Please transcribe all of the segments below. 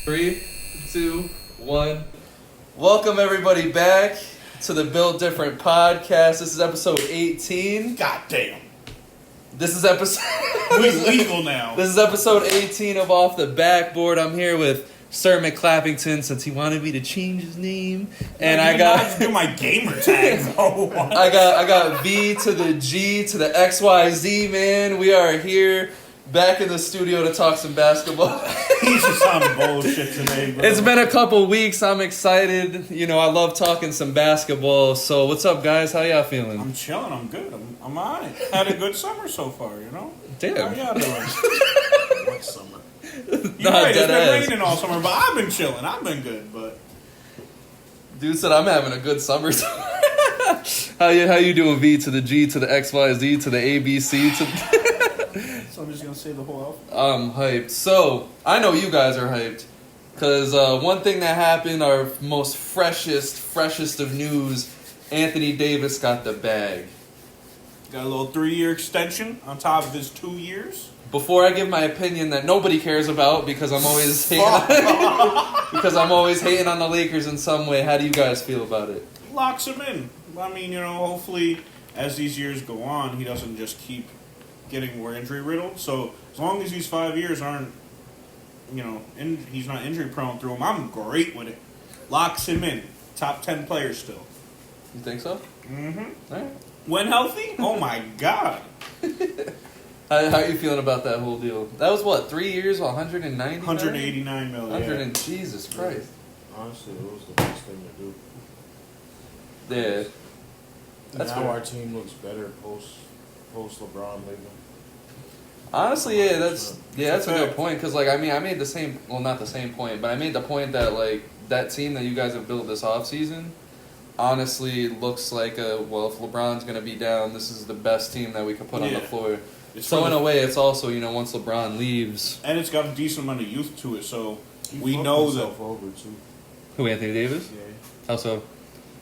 3, 2, 1. Welcome everybody back to the Built Different podcast. This is episode 18. God damn. This is episode... We're legal now. This is episode 18 of Off the Backboard. I'm here with Sir McClappington since he wanted me to change his name. And I got... do my gamer tag, bro. I got V to the G to the XYZ, man. We are here back in the studio to talk some basketball. He's just on bullshit today, bro. It's been a couple weeks. I'm excited. You know, I love talking some basketball. So what's up, guys? How y'all feeling? I'm chilling. I'm good. I'm all right. Had a good summer so far, you know? Damn. How y'all doing? What summer? You're right. It's been raining all summer, but I've been chilling. I've been good, but... Dude said I'm having a good summer. How you doing, V to the G to the XYZ to the ABC to... So I'm just going to say the whole outfit? I'm hyped. So, I know you guys are hyped. Because one thing that happened, our most freshest of news, Anthony Davis got the bag. Got a little 3-year extension on top of his 2 years. Before I give my opinion that nobody cares about because I'm always hating on the Lakers in some way, how do you guys feel about it? Locks him in. I mean, you know, hopefully as these years go on, he doesn't just keep getting more injury riddled. So as long as these 5 years aren't, you know, he's not injury prone through them, I'm great with it. Locks him in. Top 10 players still. You think so? Mm-hmm. All right. When healthy? Oh my God. How are you feeling about that whole deal? That was what, 3 years, 190 million? 189 million. 100 and Jesus Christ. Honestly, it was the best thing to do. Yeah. That's now fair. our team looks better post LeBron leaving. Honestly, yeah, that's a good point. Because, like, I mean, I made the same, well, not the same point, but I made the point that, like, that team that you guys have built this offseason honestly looks like well, if LeBron's going to be down, this is the best team that we could put on the floor. So, in a way, it's also, you know, once LeBron leaves. And it's got a decent amount of youth to it, so we know that. Over too. Who, Anthony Davis? Yeah. How so?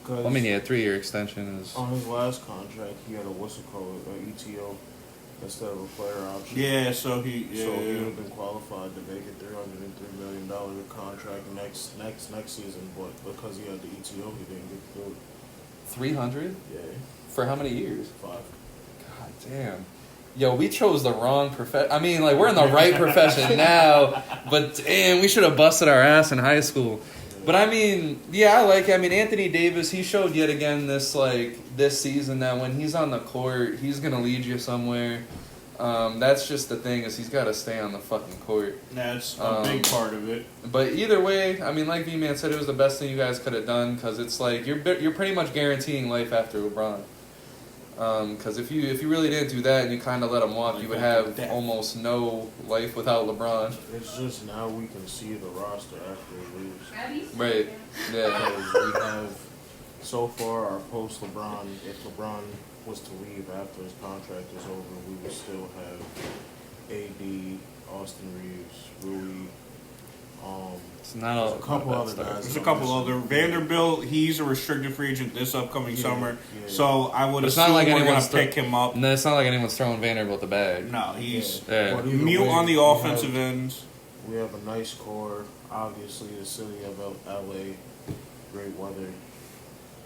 Well, I mean, yeah, 3-year extension is... On his last contract, he had a ETO instead of a player option. Yeah, so he would have been qualified to make a $303 million contract next season, but because he had the ETO, he didn't get to do it. 300? Yeah. For how many years? 5. God damn. Yo, we chose the wrong profession. I mean, like, we're in the right profession now, but damn, we should have busted our ass in high school. But I mean, yeah, Anthony Davis, he showed yet again this season that when he's on the court, he's going to lead you somewhere. That's just the thing, is he's got to stay on the fucking court. That's a big part of it. But either way, I mean, like V-Man said, it was the best thing you guys could have done, because it's like, you're pretty much guaranteeing life after LeBron. Because if you really didn't do that and you kind of let him walk, you would have almost no life without LeBron. It's just now we can see the roster after he leaves. Right. Yeah. Because we have, so far, our post-LeBron, if LeBron was to leave after his contract is over, we would still have AD, Austin Reeves, Rui, it's not a couple other guys. There's a couple other. Vanderbilt, he's a restricted free agent this upcoming summer. Yeah. So I would assume we're going to pick him up. No, it's not like anyone's throwing Vanderbilt the bag. No, he's mute on the offensive ends. We have a nice core. Obviously, the city of LA, great weather.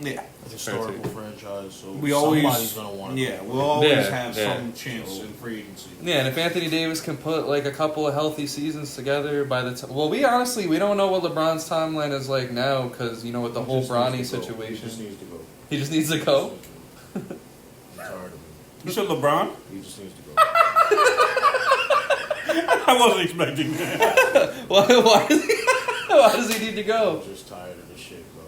Yeah. Historical franchise, so somebody's going to want to we'll always have some chance in free agency. Yeah, and if Anthony Davis can put like a couple of healthy seasons together by the time... Well, we don't know what LeBron's timeline is like now because, you know, with the whole Bronny situation. He just needs to go. He just needs to go? I'm tired of him. You said LeBron? He just needs to go. I wasn't expecting that. Why does he need to go? I'm just tired of this shit, bro.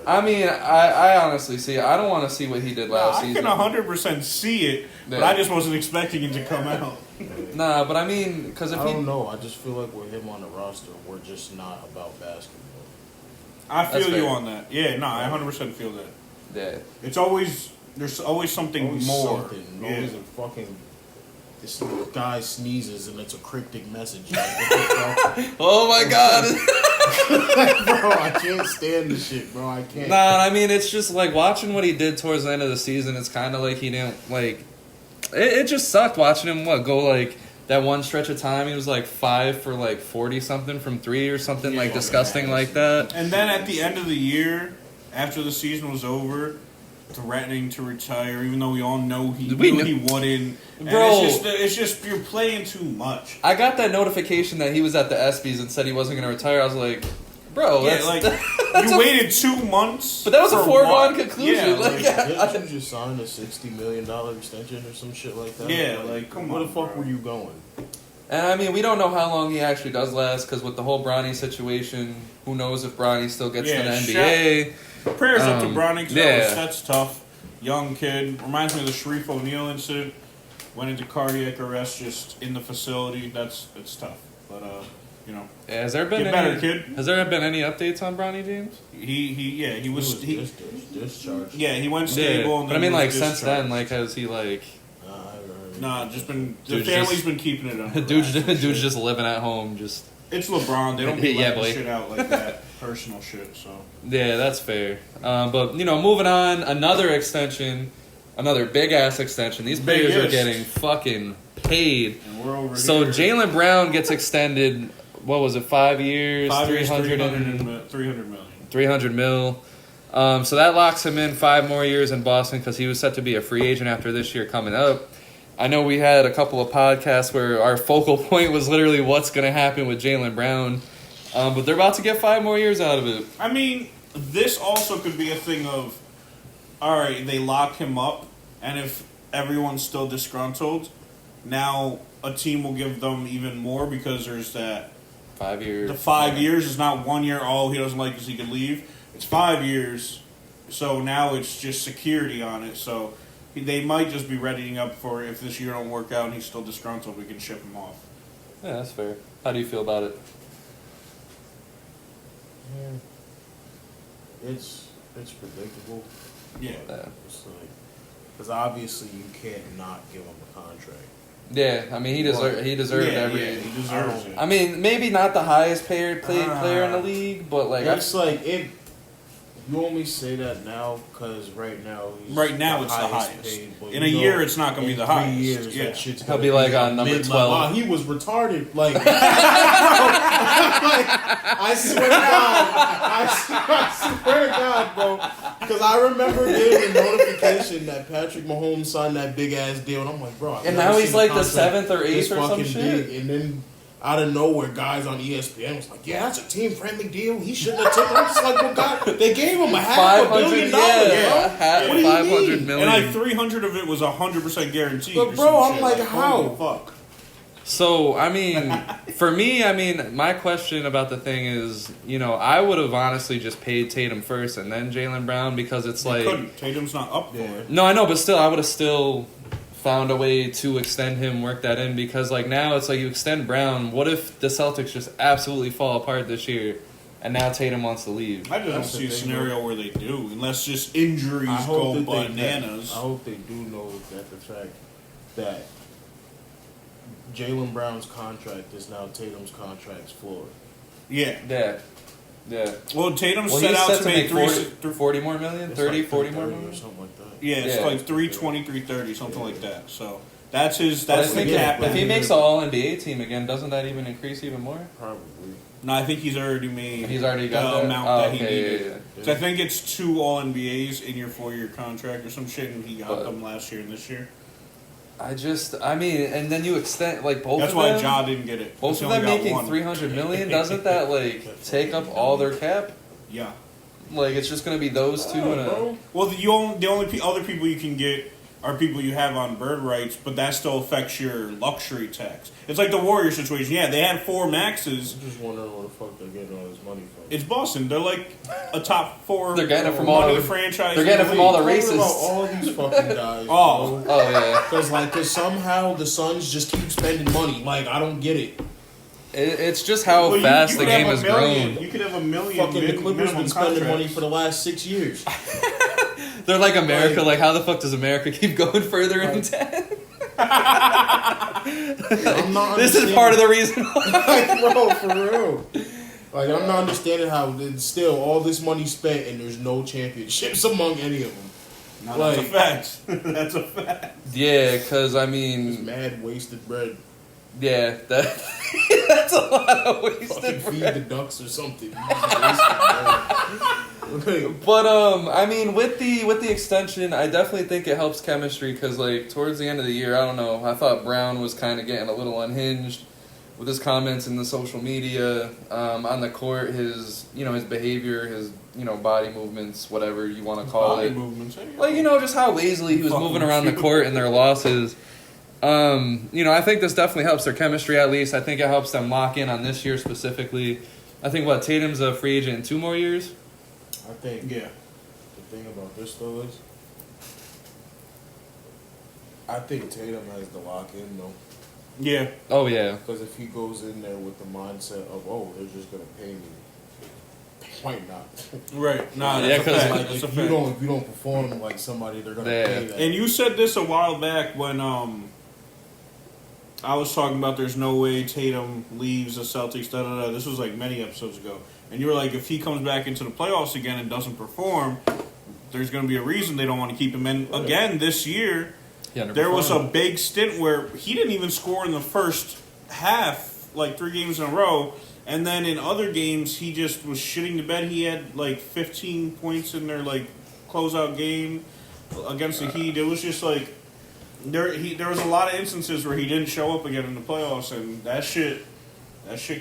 I mean, I honestly see. I don't want to see what he did last season. I can 100% see it, but I just wasn't expecting it to come out. Nah, but I mean, because if I don't know. I just feel like with him on the roster, we're just not about basketball. I feel you on that. Yeah, no, I 100% feel that. Yeah. There's always something more. Always a fucking... This guy sneezes and it's a cryptic message. Oh my God. Bro, I can't stand this shit, bro. I can't. Nah, I mean, it's just like watching what he did towards the end of the season. It's kind of like he didn't, like... It just sucked watching him, go like that one stretch of time, he was like 5 for like 40 something from 3 or something Yeah, like disgusting like that. And then at the end of the year, after the season was over, threatening to retire, even though we all know he wouldn't. And Bro, it's just you're playing too much. I got that notification that he was at the ESPYs and said he wasn't going to retire. I was like, bro, Yeah, that's, like that's you waited 2 months. But that was a for foregone what? conclusion. Yeah, Like, Didn't you just sign a $60 million extension or some shit like that? Yeah, like, come where on, the fuck bro. were you going? And I mean, we don't know how long he actually does last because with the whole Bronny situation, who knows if Bronny still gets to the NBA. Prayers up to Bronny, 'cause yeah. that's tough. Young kid. Reminds me of the Sharif O'Neal incident. Went into cardiac arrest just in the facility. It's tough. But, you know. Yeah, has there been Get any, better, kid. Has there been any updates on Bronny James? He was discharged. Yeah, he went stable. Yeah. And But then I mean, he like, was since then, discharged. like, has he, like... Nah, just been... The Dude's family's just- been keeping it under Dude's wraps. just living at home, just... It's LeBron. They don't be Yeah, letting boy. shit out like that. Personal shit, so... Yeah, that's fair. But, you know, moving on, another extension, another big-ass extension. These players are Biggest. getting fucking paid. And we're over So here. Jaylen Brown gets extended, what was it, 5 years? 5 years, 300 300 million. 300 mil. So that locks him in 5 more years in Boston because he was set to be a free agent after this year coming up. I know we had a couple of podcasts where our focal point was literally what's going to happen with Jaylen Brown. But they're about to get 5 more years out of it. I mean, this also could be a thing of, all right, they lock him up, and if everyone's still disgruntled, now a team will give them even more because there's that. 5 years. The 5 years is not 1 year, oh, he doesn't like us, he can leave. It's 5 years, so now it's just security on it. So they might just be readying up for if this year don't work out and he's still disgruntled, we can ship him off. Yeah, that's fair. How do you feel about it? Yeah. It's predictable. Yeah. It's like, because obviously you can't not give him a contract. Yeah, I mean, he deserved every... Yeah, he deserves it. I mean, maybe not the highest paid player in the league, but like... It's like, you only say that now because right now he's It's the highest. paid, but In you a know, year, it's not going to be the in 3 highest. years, Yeah. that shit's He'll gonna be like on number mid-level. 12. Wow, he was retarded. Like, I swear to God, bro. Because I remember getting a notification that Patrick Mahomes signed that big ass deal, and I'm like, bro. I've And never now he's seen a like the contract 7th or 8th this or some fucking shit. big. And then out of nowhere, guys on ESPN was like, "Yeah, that's a team friendly deal. He shouldn't have taken." I'm just like, "Well, God, they gave him a $500 million, bro. Half What do you 500 mean?" million. And like 300 of it was 100% guaranteed. But or bro, some I'm shit. like, how? Holy fuck. So, I mean, for me, I mean, my question about the thing is, you know, I would have honestly just paid Tatum first and then Jaylen Brown because it's You like... couldn't. Tatum's not up for it. No, I know, but still, I would have still found a way to extend him, work that in, because like now it's like you extend Brown. What if the Celtics just absolutely fall apart this year and now Tatum wants to leave? I just don't That's see a the thing, scenario where they do, unless just injuries I go hope that bananas. I hope they do know that the fact that Jaylen Brown's contract is now Tatum's contract's floor. Yeah. Yeah. Well, Tatum Well, set he's out set to to make make 40 more million? It's 30, like 40 more 330 million? or something like that. Yeah, it's Yeah. like 320, 330, something like that. So that's his. But I That's the think cap. if he makes an All-NBA team again, doesn't that even increase even more? Probably. No, I think he's already made. He's already got the that? amount Oh, that he okay, needed. yeah. So I think it's 2 All NBAs in your 4-year contract or some shit, and he got But- them last year and this year. I mean, and then you extend, like, both That's of why them. Ja didn't get it. Both He of only them got making one. $300 million, doesn't that, like, take up all their cap? Yeah. Like, it's just going to be those two and a... Bro. Well, the only other people you can get are people you have on bird rights, but that still affects your luxury tax. It's like the Warrior situation. Yeah, they had 4 maxes. I'm just wondering where the fuck they're getting all this money from. It's Boston. They're like a top 4. They're getting it from one all of the- the franchises. they're getting it from all the Talking about racists. all these fucking guys. Oh. Oh, yeah. Because somehow the Suns just keep spending money. Like, I don't get it. It's just how Well, fast you the could game have has a million. grown. You could have a million. Fucking the Clippers minimum been spending contracts. money for the last 6 years. They're like America. Like, how the fuck does America keep going further in debt? I'm not This is part of the reason why. Like, bro, for real. Like, I'm not understanding how it's still all this money spent and there's no championships among any of them. No, that's a fact. That's a fact. Yeah, because, I It's mean... mad wasted bread. Yeah, that's a lot of wasted Fucking feed bread. the ducks or something. You just wasted bread. But I mean, with the extension, I definitely think it helps chemistry because like towards the end of the year, I don't know, I thought Brown was kind of getting a little unhinged with his comments in the social media, on the court, his behavior, his body movements, whatever you want to call Body it, movements. Hey, like just how lazily he was Fucking moving around the shoot. court in their losses. I think this definitely helps their chemistry at least. I think it helps them lock in on this year specifically. I think Tatum's a free agent in 2 more years. I think Yeah. the thing about this though is, I think Tatum has to lock in though. Yeah. Oh yeah. Because if he goes in there with the mindset of, oh, they're just gonna pay me, they might not. Right. Nah, Yeah, that's a 'cause, fact. Like That's a if you fact. don't perform like somebody, they're gonna Yeah. pay that. And you said this a while back when I was talking about there's no way Tatum leaves the Celtics. Da da da. This was like many episodes ago, and you were like, if he comes back into the playoffs again and doesn't perform, there's going to be a reason they don't want to keep him. And again, this year, there was a big stint where he didn't even score in the first half, like 3 games in a row. And then in other games, he just was shitting the bed. He had like 15 points in their like closeout game against the Heat. It was just like there was a lot of instances where he didn't show up again in the playoffs, and that shit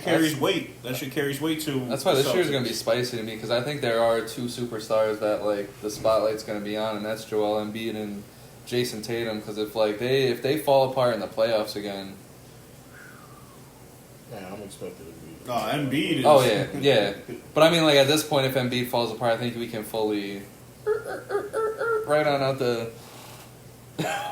carries weight. That shit carries weight too. That's why this year's gonna be spicy to me because I think there are 2 superstars that like the spotlight's gonna be on, and that's Joel Embiid and Jason Tatum. Because if they fall apart in the playoffs again, Yeah, I'm expecting to be. No, Embiid is. oh yeah. But I mean, like at this point, if Embiid falls apart, I think we can fully right on out the.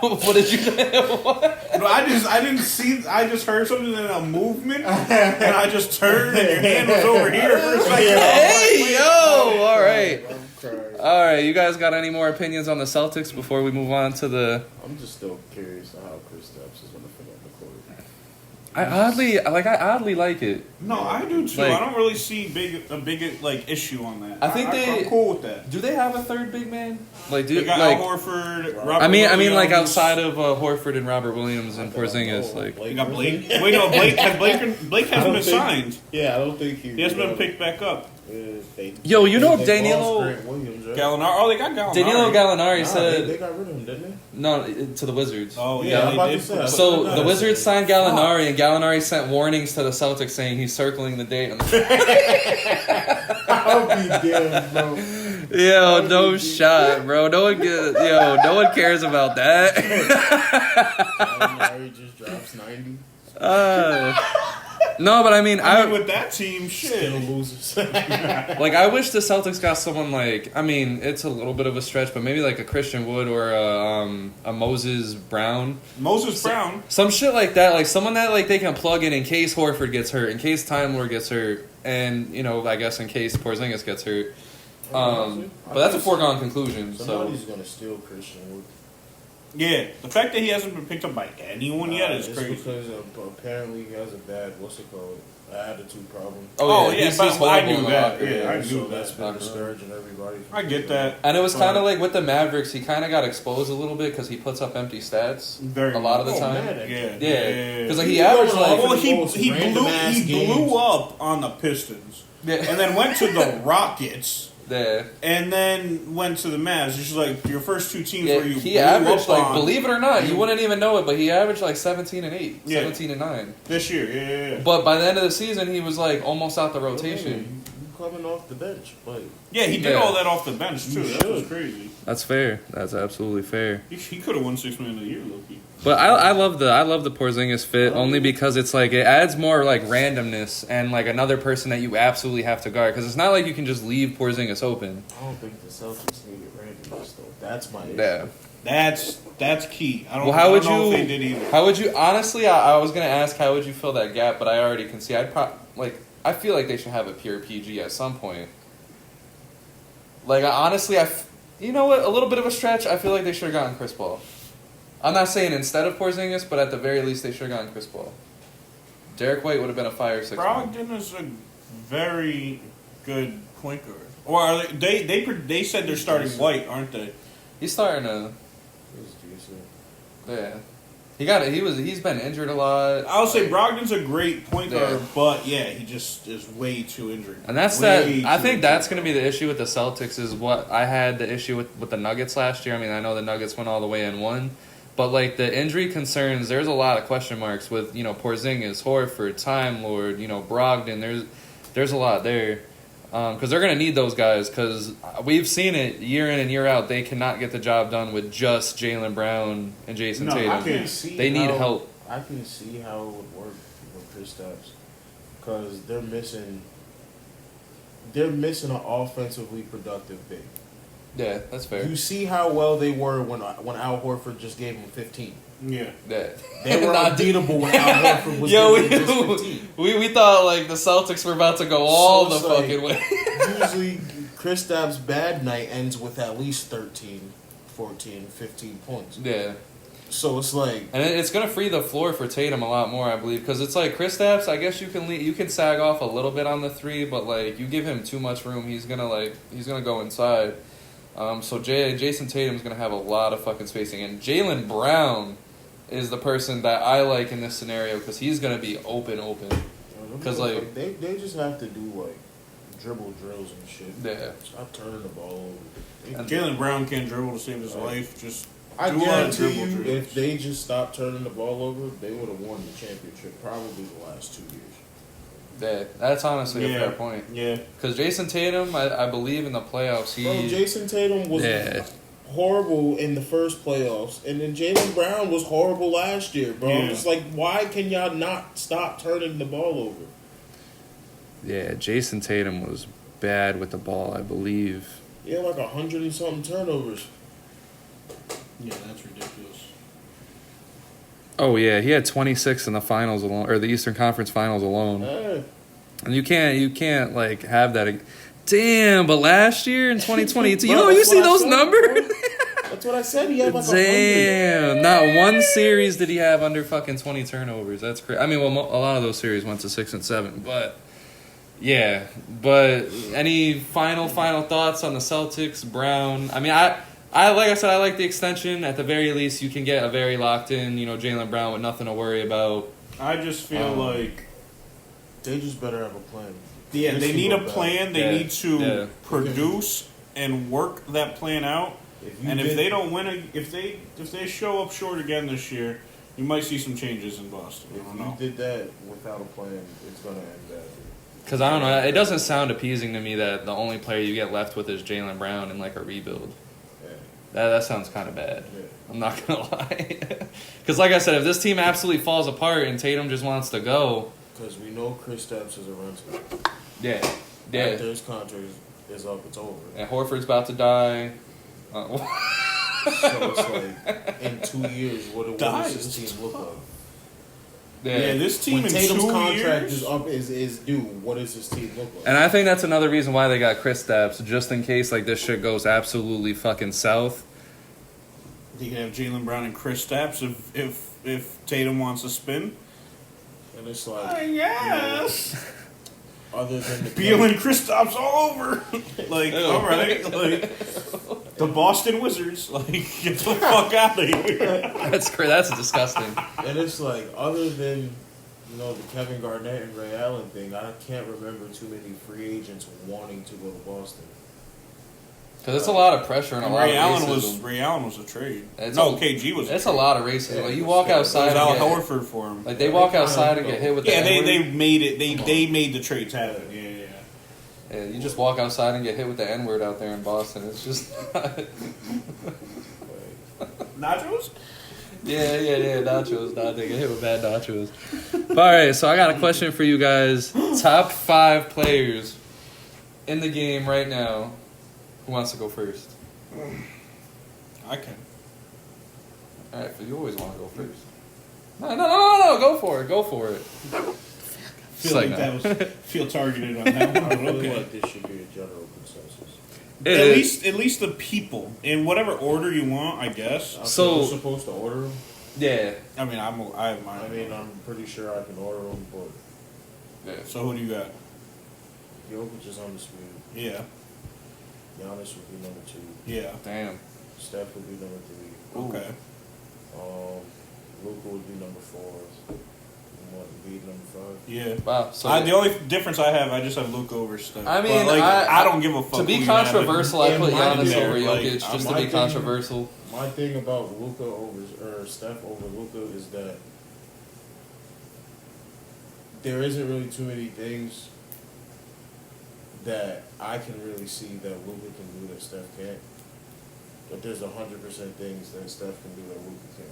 What did you say? What? No, I didn't see. I just heard something in a movement, and I just turned, and your hand was over here for a second. Hey yo! All right. I'm crying. All right, you guys got any more opinions on the Celtics before we move on to the? I'm just still curious of how Chris Stapps is going to fit on the court. I oddly like it. No, I do too. Like- I don't really see a big like issue on that. I think I'm cool with that. Do they have a third big man? Like, They got Al Horford. Robert I mean, like Williams. outside of Horford and Robert Williams and Porzingis, like. You got Blake. Wait, no, Blake hasn't been signed. Yeah, I don't think He hasn't been picked back up. Yo, you know they Danilo- lost Grant Williams, right? Gallinari. Oh, they got Gallinari. Danilo Gallinari Nah, said they got rid of him, didn't they? no to the Wizards. Oh Yeah, yeah, I'm about they to did. say, put- So no, the that's- Wizards signed Gallinari, and Gallinari sent warnings to the Celtics saying he's circling the date. I'll be damned, bro. Yo, no shot, bro. No one cares about that. Gallinari just drops 90. No, but I mean, I mean, with that team, Still shit. losers. I wish the Celtics got someone like, I mean, it's a little bit of a stretch, but maybe like a Christian Wood or a Moses Brown. Moses Brown. Some shit like that, like someone that like they can plug in case Horford gets hurt, in case Time Lord gets hurt, and I guess in case Porzingis gets hurt. But that's a foregone conclusion. Somebody's gonna steal Christian Wood. Yeah, the fact that he hasn't been picked up by anyone yet is it's crazy. because apparently he has a bad attitude problem. Oh, yeah, he's but I horrible knew in the that. locker room. Yeah, I So knew that's that. been discouraging everybody. I get that. And it was kind of like with the Mavericks, he kind of got exposed a little bit because he puts up empty stats Very a lot of the Oh, time. man. Yeah, because like He he averaged going like off Well, he most he random-ass blew games. up on the Pistons, yeah, and then went to the Rockets, yeah. and then went to the Mavs. It's just like your first 2 teams Yeah, where you he blew averaged up like, on believe it or not, you wouldn't even know it, but he averaged like 17 and 8, Yeah. 17 and 9. this year. Yeah. But by the end of the season, he was like almost out the rotation. You coming off the bench, but Yeah, he did Yeah. all that off the bench too. You That was should. crazy. That's fair. That's absolutely fair. He could have won $6 million a year, Loki. But I love the Porzingis fit only because it's like it adds more like randomness and like another person that you absolutely have to guard because it's not like you can just leave Porzingis open. I don't think the Celtics needed randomness though. That's my issue. Yeah. That's key. I don't, Well, how I would don't know you? if they did either. How would you? Honestly, I was gonna ask how would you fill that gap, but I already can see. I feel like they should have a pure PG at some point. Like honestly, you know what? A little bit of a stretch. I feel like they should have gotten Chris Paul. I'm not saying instead of Porzingis, but at the very least they should have gotten Chris Paul. Derek White would have been a fire 6. Brogdon is a very good point guard. Or are they said they're starting White, aren't they? He's starting to. It's decent. Yeah. He's been injured a lot. I'll say Brogdon's a great point Yeah. guard, but yeah, he just is way too injured. And that's Way that. I too think injured. that's going to be the issue with the Celtics. Is what I had the issue with the Nuggets last year. I mean, I know the Nuggets went all the way and won, but like the injury concerns, there's a lot of question marks with Porzingis, Horford, Time Lord, Brogdon. There's a lot there because they're going to need those guys because we've seen it year in and year out. They cannot get the job done with just Jaylen Brown and Jason No, I Tatum. can't. They need help. I can see how it would work with Kristaps because they're missing an offensively productive big. Yeah, that's fair. You see how well they were when Al Horford just gave them 15. Yeah. Yeah. They were unbeatable when Al Horford was Yo, giving them just 15. we thought like the Celtics were about to go all the So it's fucking way. Usually, Kristaps' bad night ends with at least 13, 14, 15 points. Yeah. So it's like, And it's gonna free the floor for Tatum a lot more, I believe, because it's like Kristaps. I guess you can sag off a little bit on the three, but like you give him too much room, he's gonna go inside. So Jason Tatum's gonna have a lot of fucking spacing, and Jaylen Brown is the person that I like in this scenario because he's gonna be open. Because like they just have to do like dribble drills and shit. Yeah. Stop turning the ball over. Jaylen Brown can't dribble to save his life. Just I do a lot of guarantee dribble you, drills. if they just stopped turning the ball over, they would have won the championship probably the last 2 years. yeah, that's honestly a fair point. Yeah. Because Jason Tatum, I believe in the playoffs, Bro, Jason Tatum was horrible in the first playoffs, and then Jaylen Brown was horrible last year, bro. Yeah. It's like, why can y'all not stop turning the ball over? Yeah, Jason Tatum was bad with the ball, I believe. Yeah, like 100 and something turnovers. Yeah, that's ridiculous. Oh yeah, he had 26 in the finals alone, or the Eastern Conference Finals alone. And you can't like have that. Damn, but last year in 2022, Bro, you that's see what I those said, numbers? bro. That's what I said. He had like 100. Damn, not one series did he have under fucking 20 turnovers. That's crazy. I mean, well, a lot of those series went to 6 and 7, but yeah. But any final thoughts on the Celtics, Brown? I mean, I like I said, I like the extension. At the very least, you can get a very locked in, Jaylen Brown with nothing to worry about. I just feel like They just better have a plan. they need a plan. They Yeah. need to Yeah. produce and work that plan out. If they don't win, if they show up short again this year, you might see some changes in Boston. I don't know. If you did that without a plan, it's gonna end badly. Because I don't know, it doesn't sound appeasing to me that the only player you get left with is Jaylen Brown in like a rebuild. Yeah. That sounds kind of bad. Yeah. I'm not gonna lie. Because like I said, if this team absolutely falls apart and Tatum just wants to go, Because we know Kristaps is a rental. yeah. After his contract is up, it's over. And Horford's about to die. So it's like, in 2 years, what does this team look like? Yeah, this team When in Tatum's 2 contract years. is up, is due, what does this team look like? And I think that's another reason why they got Kristaps, just in case like this shit goes absolutely fucking south. You can have Jaylen Brown and Kristaps if Tatum wants to spin. And it's like, Yes. other than the Beal and Kristaps all over. Like, all right, like the Boston Wizards. Like, get the fuck out of here. That's crazy. That's disgusting. And it's like, other than, the Kevin Garnett and Ray Allen thing, I can't remember too many free agents wanting to go to Boston. Because it's a lot of pressure and a lot Ray of Allen racism. was a trade. It's KG was. It's a lot of racism. Yeah, like you it's walk scary. It was outside. Al And get, Horford for him. like they walk outside and get hit with the Yeah, N-word. they made it. They made the trades happen. Yeah. Yeah, you just walk outside and get hit with the N-word out there in Boston. It's just... Nachos. Yeah, nachos. Nah, they get hit with bad nachos. But, all right, so I got a question for you guys. Top 5 players in the game right now. Who wants to go first? I can. All right, you always want to go first. No, go for it. Feel like that was feel targeted on that one. I But feel okay. like this should be a general consensus. At least the people in whatever order you want, I guess. So- we're supposed to order them. Yeah. I mean, I have mine. I mean, I'm pretty sure I can order them, but Yeah. So who do you got? Jokic is undisputed. Yeah. Giannis would be number 2. Yeah. Damn. Steph would be number 3. Okay. Luka Luka would be number 4. And what, Embiid number 5? Yeah. Wow. So The only difference I just have Luka over Steph. I mean, but, I don't give a fuck. To be who you have. controversial, I put In my Giannis opinion, over like, Jokic just to my be thing- controversial. My thing about Luka or Steph over Luka is that there isn't really too many things that I can really see that Luka can do that Steph can't. But there's 100% things that Steph can do that Luka can't.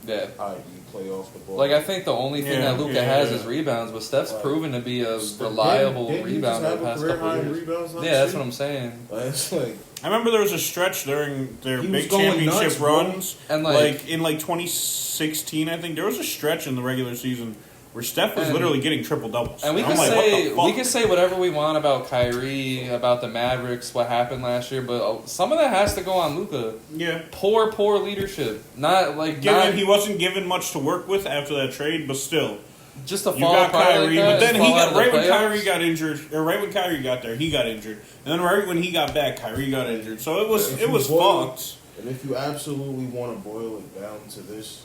Yeah. I.e. play off the ball. Like, I think the only thing that Luka has is rebounds, but Steph's Like, proven to be a reliable didn't he rebounder just the have a past career couple high in years. rebounds last Yeah, that's year? what I'm saying. It's like, I remember there was a stretch during their He was big going championship nuts, bro. runs, And, like in 2016, I think there was a stretch in the regular season where Steph was literally getting triple doubles. And we I'm can like, say what the fuck? we can say whatever we want about Kyrie, about the Mavericks, what happened last year, but some of that has to go on Luka. Yeah. Poor leadership. Not like Given he wasn't given much to work with after that trade, but still, just to you fall got apart Kyrie. like that, But then and he fall out got of the right when playoffs. Kyrie got injured, or right when Kyrie got there, he got injured, and then right when he got back, Kyrie got injured. So it was If you fucked. and if you absolutely want to boil it down to this,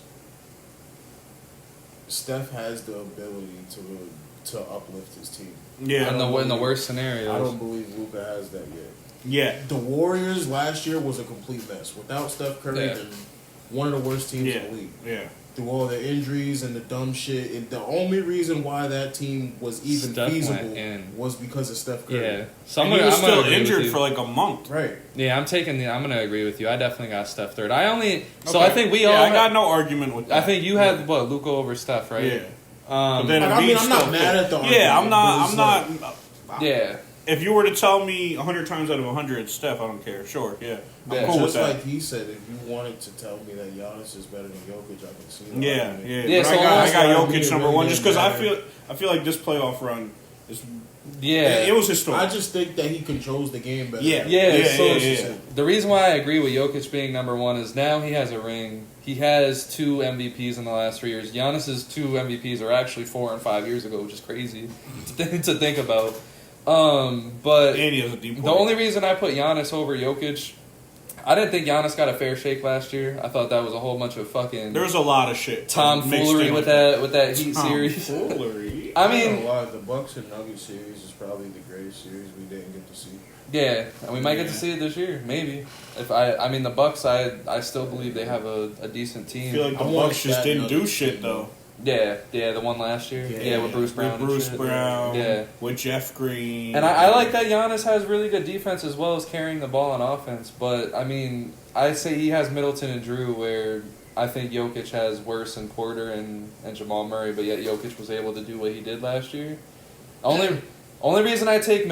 Steph has the ability to uplift his team. Yeah. in the worst I scenarios. don't believe Luka has that yet. Yeah. The Warriors last year was a complete mess. Without Steph Curry, Yeah. they're one of the worst teams Yeah. in the league. Yeah. Through all the injuries and the dumb shit, and the only reason why that team was even Steph feasible went in. was because of Steph Curry. Yeah, so And I'm he was I'm gonna still agree with injured you. for like a month. Right. Yeah, I'm gonna agree with you. I definitely got Steph third. I Okay. think we yeah, all. I got no argument with that. I think you had what Luka over Steph, right? Yeah. Um, But then Like, I mean, Embiid's I'm not still mad fit. at the Yeah, argument, I'm but it's not. yeah. If you were to tell me 100 times out of 100 it's Steph, I don't care. Sure, yeah. I'm Yeah, cool with Just that. like he said, if you wanted to tell me that Giannis is better than Jokic, I can see that. Yeah, argument. yeah. Yeah, But so I almost got like Jokic me, it number really one just because I didn't feel like this playoff run is Yeah. it was historic. I just think that he controls the game better. Yeah. Yeah, so- The reason why I agree with Jokic being number one is now he has a ring. He has 2 MVPs in the last 3 years. Giannis's 2 MVPs are actually 4 and 5 years ago, which is crazy to think about. But and he has a deep the point. only reason I put Giannis over Jokic, I didn't think Giannis got a fair shake last year. I thought that was a whole bunch of fucking There was a lot of shit. tomfoolery with that Heat series. Tomfoolery. I I mean, mean, the Bucks and Nuggets series is probably the greatest series we didn't get to see. yeah, and we might get to see it this year, maybe. I mean the Bucks, I still believe they have a decent I team. feel like the I want Bucks just that didn't do Nuggets shit team, though. Yeah, the one last year. Yeah, with Bruce Brown. With Bruce and shit. Brown. Yeah. With Jeff Green. And I like that Giannis has really good defense as well as carrying the ball on offense. But, I mean, I say he has Middleton and Drew where I think Jokic has worse than Porter and Jamal Murray, but yet Jokic was able to do what he did last year. Only reason I take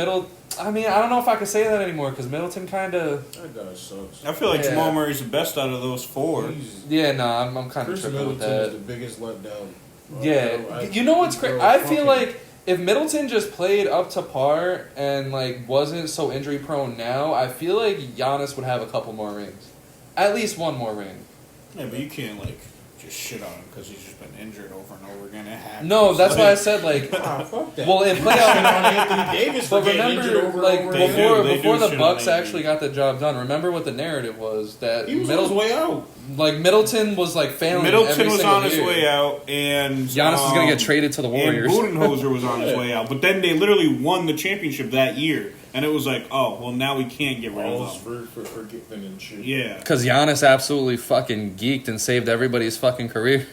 I mean, I don't know if I can say that anymore because Middleton kind of... That guy sucks. I feel like Yeah. Jamal Murray's the best out of those 4. Yeah, no, I'm kind of Chris tripping with Middleton is that. the biggest letdown. Yeah. You know what's crazy? I feel like if Middleton just played up to par and like wasn't so injury prone now, I feel like Giannis would have a couple more rings. At least one more ring. Yeah, but you can't like just shit on him because he's just been injured over and over again. It happens. No, that's why I said like Fuck that. well in Shit playoff on Anthony Davis for but getting injured remember, over like and over They again. do, they before do the shit Bucks on actually got the job done. Remember what the narrative was that He was on his way out. like Middleton was like failing. Middleton every was single on his year. way out, and Giannis is gonna get traded to the Warriors. And Budenholzer was on his way out, but then they literally won the championship that year, and it was like, oh, well, now we can't get rid Balls of them. for forgiving and shit. Yeah, Because Giannis absolutely fucking geeked and saved everybody's fucking career.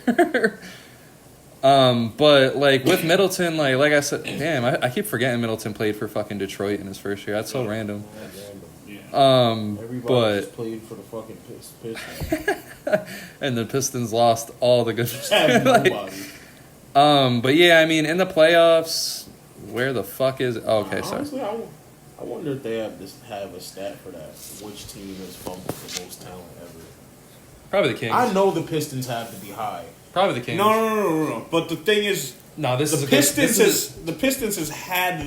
But like with Middleton, like I said, damn, I keep forgetting Middleton played for fucking Detroit in his first year. That's so random. yeah. Everybody But just played for the fucking Pistons. and the Pistons lost all the good. Had like, nobody. but yeah, I mean in the playoffs, where the fuck is? Oh, okay, sorry. Honestly, I wonder if they have a stat for that. Which team has fumbled the most talent ever? Probably the Kings. I know the Pistons have to be high. Probably the Kings. No. But the thing is, No, this is the a good- Pistons this is- the Pistons has had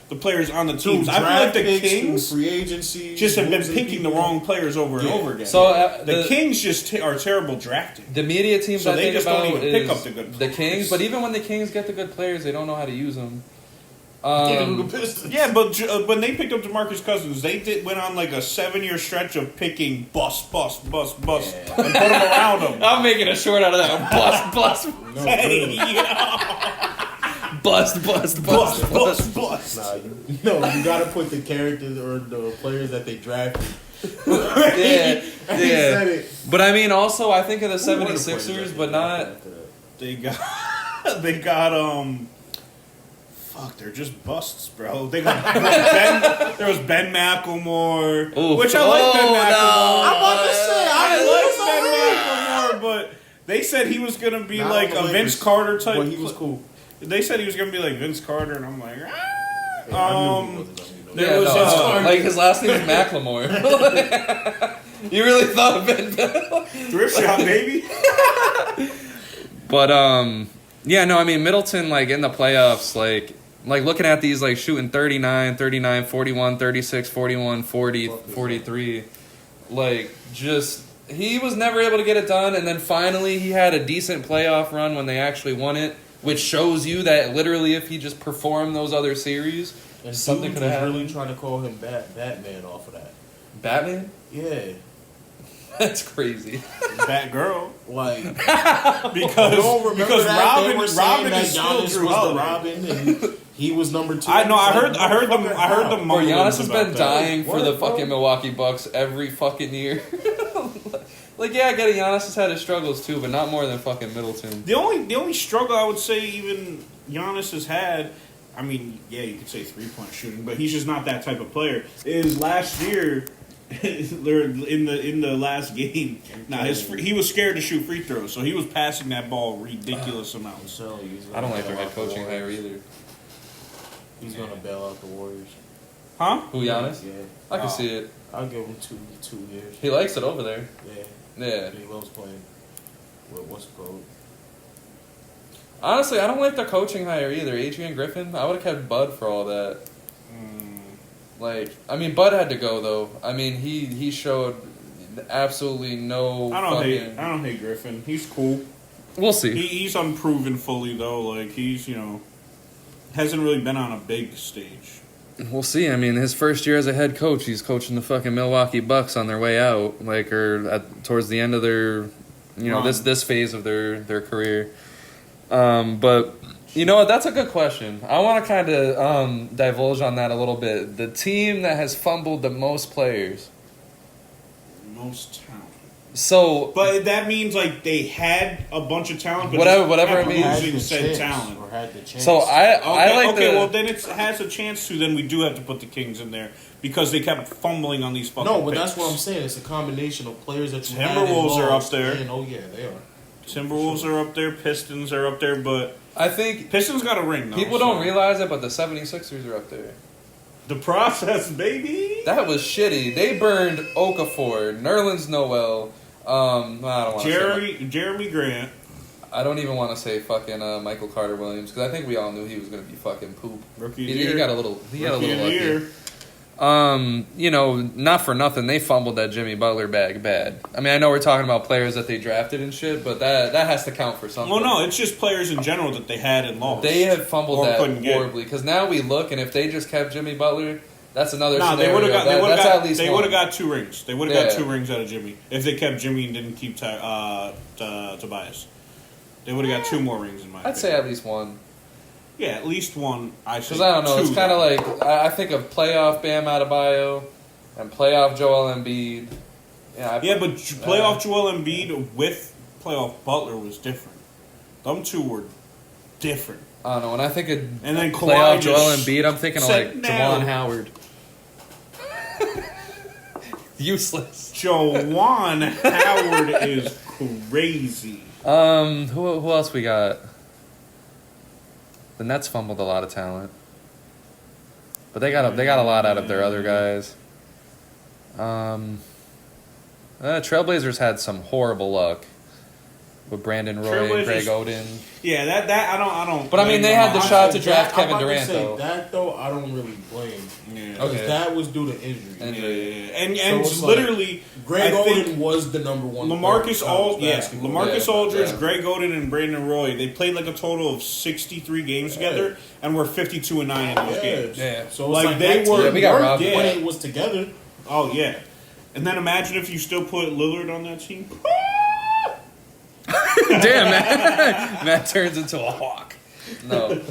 the players on the teams. Through I feel like draft the picks, Kings through free agency, just have been losing picking the people. wrong players over and Yeah. over again. So the Kings just are terrible drafting. The media teams So I they think just about don't even is pick up the good the players. Kings, but even when the Kings get the good players, they don't know how to use them. Giving the Pistons. Yeah, but when they picked up DeMarcus Cousins, they went on like a 7-year stretch of picking bust, and put him around him. I'm making a short out of that. Bust. No, Hey, really. Bust. Nah, you gotta put the characters or the players that they drafted. Yeah. Said it. But I mean, also, I think of the Who were the 76ers, players but not... they got fuck, they're just busts, bro. They got there was Ben McLemore, Oof. which I like Ben McLemore. No. I'm about to say, I like Ben McLemore, but they said he was gonna be Not like on the a Lakers, Vince Carter type. But he was cool. They said he was gonna be like Vince Carter, and I'm like, Yeah, I knew he wasn't gonna be no there Yeah, was no, like his last name is McLemore. You really thought of it? thrift shop, baby. But yeah, no, I mean Middleton, like in the playoffs, like looking at these, like shooting 39, 41, 36, 41, 40, 43, like just he was never able to get it done, and then finally he had a decent playoff run when they actually won it, which shows you that literally if he just performed those other series, And something dudes could have was really happened. trying to call him Batman off of that. Batman? Yeah. That's crazy. Batgirl. Like, because Robin is still Drew was the Holiday. Robin and he was number 2. I know. I heard the Bro, mumblings Giannis has about been that. dying for Word, the bro. fucking Milwaukee Bucks every fucking year. Like, yeah, I get it. Giannis has had his struggles too, but not more than fucking Middleton. The only struggle I would say even Giannis has had, I mean, yeah, you could say 3-point shooting, but he's just not that type of player. Is last year, in the last game, he was scared to shoot free throws, so he was passing that ball ridiculous amounts. I don't like their head coaching hire either. He's gonna bail out the Warriors. Huh? Who, Giannis? Yeah, I can see it. I'll give him two years. He likes it over there. Yeah, Yeah. he loves playing. What's it called? Honestly, I don't like their coaching hire either. Adrian Griffin, I would have kept Bud for all that. Like, I mean, Bud had to go though. I mean, he showed absolutely no. I don't hate Griffin. He's cool. We'll see. He's unproven fully though. Like he's hasn't really been on a big stage. We'll see. I mean, his first year as a head coach, he's coaching the fucking Milwaukee Bucks on their way out, like, or towards the end of their, this phase of their career. But you know what? That's a good question. I want to kind of divulge on that a little bit. The team that has fumbled the most players. Most talent. So, but that means like they had a bunch of talent, but whatever it means. losing said talent. Or had the chance. So I like well then it has a chance to. Then we do have to put the Kings in there because they kept fumbling on these fucking. No, but picks. that's what I'm saying. It's a combination of players that you Timberwolves are up there. And, oh yeah, they are. Timberwolves are up there. Pistons are up there, but I think Pistons got a ring though. people don't realize it, but the 76ers are up there. The process, baby. That was shitty. They burned Okafor, Nerlens Noel. I don't want to say Jeremy Grant. I don't even want to say fucking Michael Carter Williams because I think we all knew he was going to be fucking poop. Rookie of He the year. got a little lucky. Year. Not for nothing, they fumbled that Jimmy Butler bag bad. I mean, I know we're talking about players that they drafted and shit, but that has to count for something. Well, no, it's just players in general that they had and lost. They have fumbled Or that couldn't get. horribly because now we look and if they just kept Jimmy Butler, that's another Nah, scenario. they would have got. They would one. have got 2 rings. They would have got Yeah. 2 rings out of Jimmy if they kept Jimmy and didn't keep Tobias. They would have got 2 more rings in my. I'd say at least one. Yeah, at least one. Because I don't know, 2, it's kind of like I think of playoff Bam Adebayo and playoff Joel Embiid. Yeah, but playoff Joel Embiid with playoff Butler was different. Them 2 were different. I don't know. When I think of And then Kawhi playoff Joel just Embiid, I'm thinking of said like no. Jawan Howard. Useless. Jawan Howard is crazy. Who else we got? The Nets fumbled a lot of talent, but they got a lot out of their other guys. Trailblazers had some horrible luck. with Brandon Roy and Greg Oden. Yeah, that I don't. But I mean, they had the shot to draft Kevin Durant, though. That though, I don't really blame. Yeah, because that was due to injury. And so literally, Greg Oden was the number one. Lamarcus Aldridge, Greg Oden, and Brandon Roy. They played like a total of 63 games together, and were 52-9 in those games. Yeah, so like they were. We got robbed. When it was together. Oh yeah, and then imagine if you still put Lillard on that team. Damn, Matt turns into a hawk. No.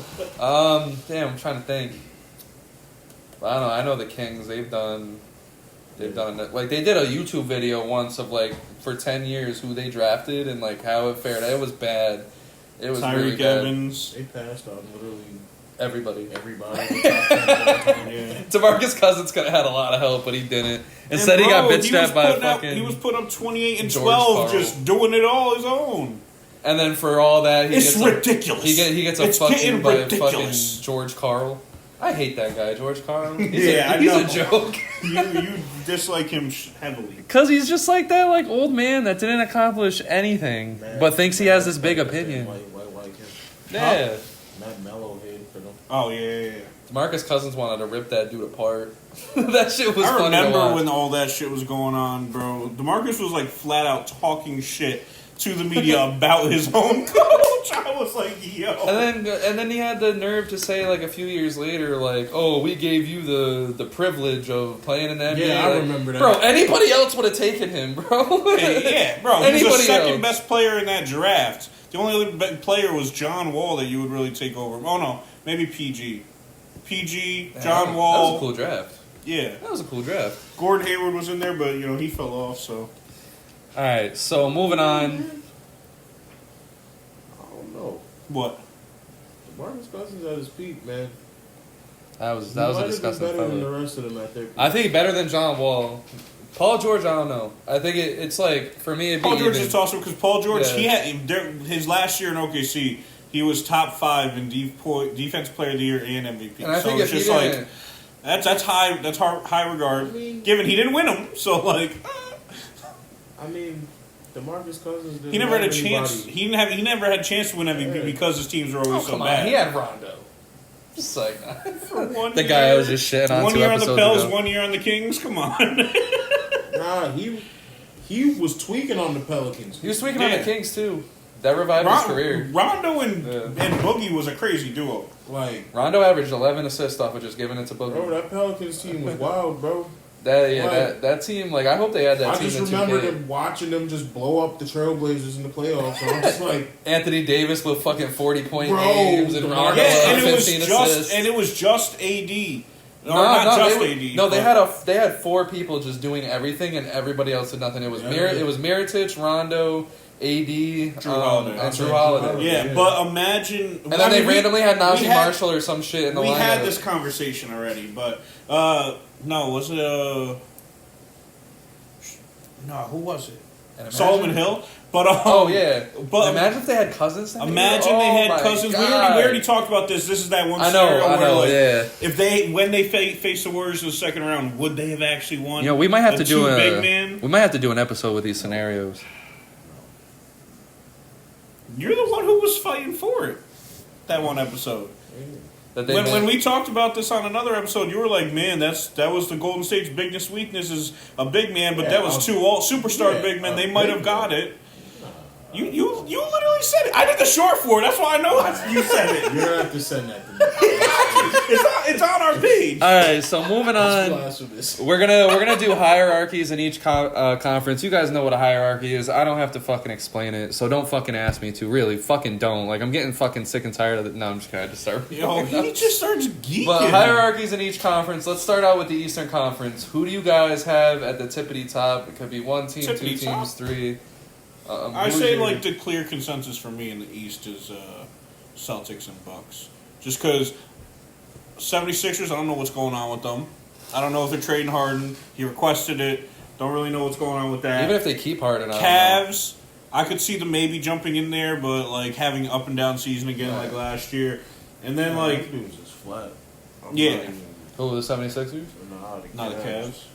Damn, I'm trying to think. I don't know. I know the Kings, they've done it. Like, they did a YouTube video once of, like, for 10 years who they drafted and, like, how it fared. It was bad. It was Tyreek really bad. Evans. They passed on literally everybody. Yeah. DeMarcus Cousins could have had a lot of help, but he didn't. Instead, he got bitched at by fucking. He was putting up 28 and George 12, Karl. just doing it all his own. And then for all that, it's ridiculous. He gets a fucking by fucking George Karl. I hate that guy, George Karl. He's a joke. you dislike him heavily because he's just like that, like old man that didn't accomplish anything, but thinks he has this big opinion. Yeah. Matt Mello hated for them. Oh yeah. DeMarcus Cousins wanted to rip that dude apart. That shit was. I remember when all that shit was going on, bro. DeMarcus was like flat out talking shit to the media about his own coach. I was like, yo. And then he had the nerve to say, like, a few years later, like, oh, we gave you the privilege of playing in the NBA. Yeah, I remember that. Bro, anybody else would have taken him, bro. Yeah, bro. He's the second best player in that draft. The only other player was John Wall that you would really take over. Oh, no. Maybe PG. John Wall. That was a cool draft. Yeah. That was a cool draft. Gordon Hayward was in there, but, he fell off, so... All right, so moving on. I don't know. What? DeMarcus Cousins at his peak, man. That was a disgusting better than the rest of them at their peak. I think better than John Wall. Paul George, I don't know. I think it's like, for me, it'd be Paul George even. is awesome because Paul George, he had his last year in OKC, he was top 5 in defensive player of the year and MVP. And I so think it's if just like that's high regard. I mean, given he didn't win them, so like. I mean, DeMarcus Cousins didn't he never had a anybody. chance. He never had a chance to win MVP because his teams were always so bad. He had Rondo. Just like that. The guy I was just shitting on 1 2 year on the episodes Pels, ago. 1 year on the Kings. Come on. Nah, he was tweaking on the Pelicans. He was tweaking on the Kings too. That revived his career. Rondo and Boogie was a crazy duo. Like Rondo averaged 11 assists off of just giving it to Boogie. Bro, that Pelicans team was wild, bro. That team, like, I hope they had that team in 2K. I just remember watching them just blow up the Trailblazers in the playoffs. So I'm just like Anthony Davis with fucking 40-point games and Rondo and 15 assists. And it was just AD. They had 4 people just doing everything, and everybody else did nothing. It was Mirotic, Rondo, AD, and Drew Holiday. Yeah, but imagine. And then they randomly had Najee Marshall or some shit in the lineup. We had this conversation already, but no, was it no, who was it? Solomon Hill. But but imagine if they had Cousins. Imagine they had Cousins. We already talked about this. This is that one scenario where if when they face the Warriors in the second round, would they have actually won? We might have to do we might have to do an episode with these scenarios. You're the one who was fighting for it. That one episode. When we talked about this on another episode, you were like, "Man, that was the Golden State's biggest weakness is a big man." But that was 2 superstar big men. They might have got it. You literally said it. I did the short for it. That's why I know you said it. You're gonna have to send that to me. It's on our page. All right, so moving on. We're gonna do hierarchies in each conference. You guys know what a hierarchy is. I don't have to fucking explain it, so don't fucking ask me to. Really, fucking don't. Like, I'm getting fucking sick and tired of it. No, I'm just kidding. I just start. He just starts geeking. But hierarchies in each conference. Let's start out with the Eastern Conference. Who do you guys have at the tippity top? It could be 1 team, 2 teams, 3. I say like the clear consensus for me in the East is Celtics and Bucks. Just because 76ers, I don't know what's going on with them. I don't know if they're trading Harden. He requested it. Don't really know what's going on with that. Even if they keep Harden, Cavs, I could see them maybe jumping in there, but like having up and down season again like last year. And then like it was just flat. Yeah. Who, the 76ers? Not the Cavs.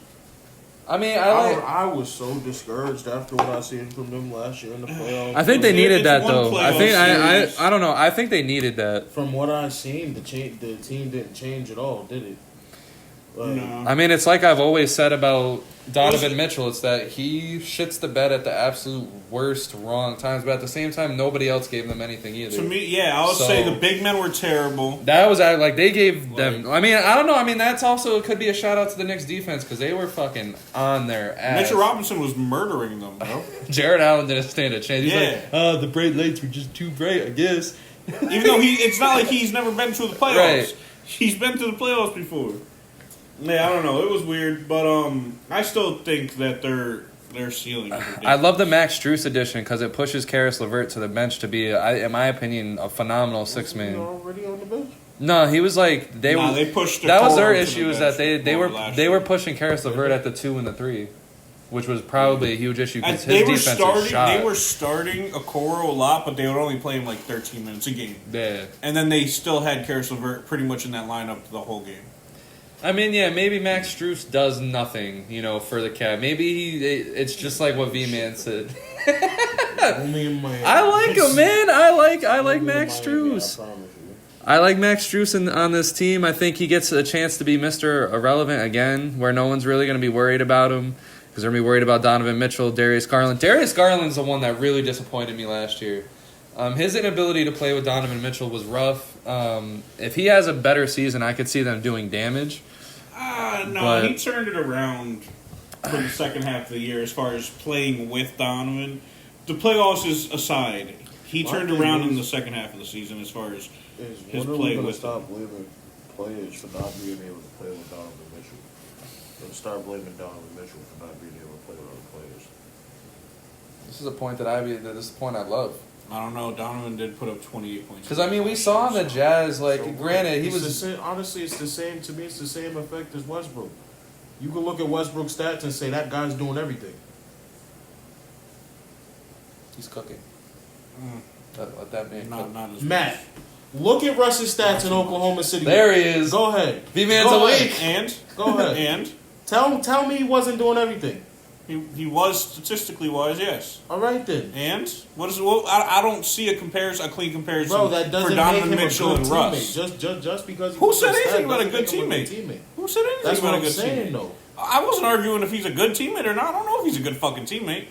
I mean, I was so discouraged after what I seen from them last year in the playoffs. I think they needed that though. I think series. I don't know. I think they needed that. From what I seen, the team didn't change at all, did it? Like, No. I mean, it's like I've always said about Donovan Mitchell. It's that he shits the bed at the absolute worst, wrong times. But at the same time, nobody else gave them anything either. To me, yeah, I would say the big men were terrible. That was like they gave them. I mean, I don't know. I mean, that's also could be a shout out to the Knicks defense because they were fucking on their ass. Mitchell Robinson was murdering them, bro. Jared Allen didn't stand a chance. He's Yeah. like, the bright lights were just too bright, I guess. Even though it's not like he's never been to the playoffs. Right. He's been to the playoffs before. Yeah, I don't know. It was weird, but I still think that their ceiling is ridiculous. I love the Max Strus edition because it pushes Karis LeVert to the bench to be, in my opinion, a phenomenal six man. Already on the bench? No, he was like they pushed. That was their Okoro to issue the is that bench they were pushing Karis LeVert at the 2 and the 3, which was probably a huge issue because They his defense was shot. They were starting Okoro a lot, but they would only play him like 13 minutes a game. Yeah. And then they still had Karis LeVert pretty much in that lineup the whole game. I mean, yeah, maybe Max Strus does nothing, for the Cavs. Maybe it's just like what V-Man said. Only in Miami. I like him, man. I like Max Miami, Strus. I promise you. I like Max Strus on this team. I think he gets a chance to be Mr. Irrelevant again, where no one's really going to be worried about him because they're going to be worried about Donovan Mitchell, Darius Garland. Darius Garland's the one that really disappointed me last year. His inability to play with Donovan Mitchell was rough. If he has a better season, I could see them doing damage. No, he turned it around for the second half of the year as far as playing with Donovan. The playoffs is aside. He turned around in the second half of the season as far as his play with stop blaming players for not being able to play with Donovan Mitchell. And start blaming Donovan Mitchell for not being able to play with other players. This is a point I love. I don't know. Donovan did put up 28 points. Because, I mean, we saw on the Jazz, granted, he was... Honestly, it's the same, to me, it's the same effect as Westbrook. You can look at Westbrook's stats and say, that guy's doing everything. He's cooking. Let that man cook. Not as Matt, look at Russ's stats in Oklahoma City. There he is. Go ahead. V-Man's awake. And? Go ahead. And? Tell me he wasn't doing everything. He was statistically wise, yes. All right then. And I don't see a clean comparison. Bro, that doesn't for Donovan make him Mitchell a good and teammate. Russ. Just because Who said anything about a good teammate? Who said anything That's about what a good I'm saying, teammate? though. I wasn't arguing if he's a good teammate or not. I don't know if he's a good fucking teammate.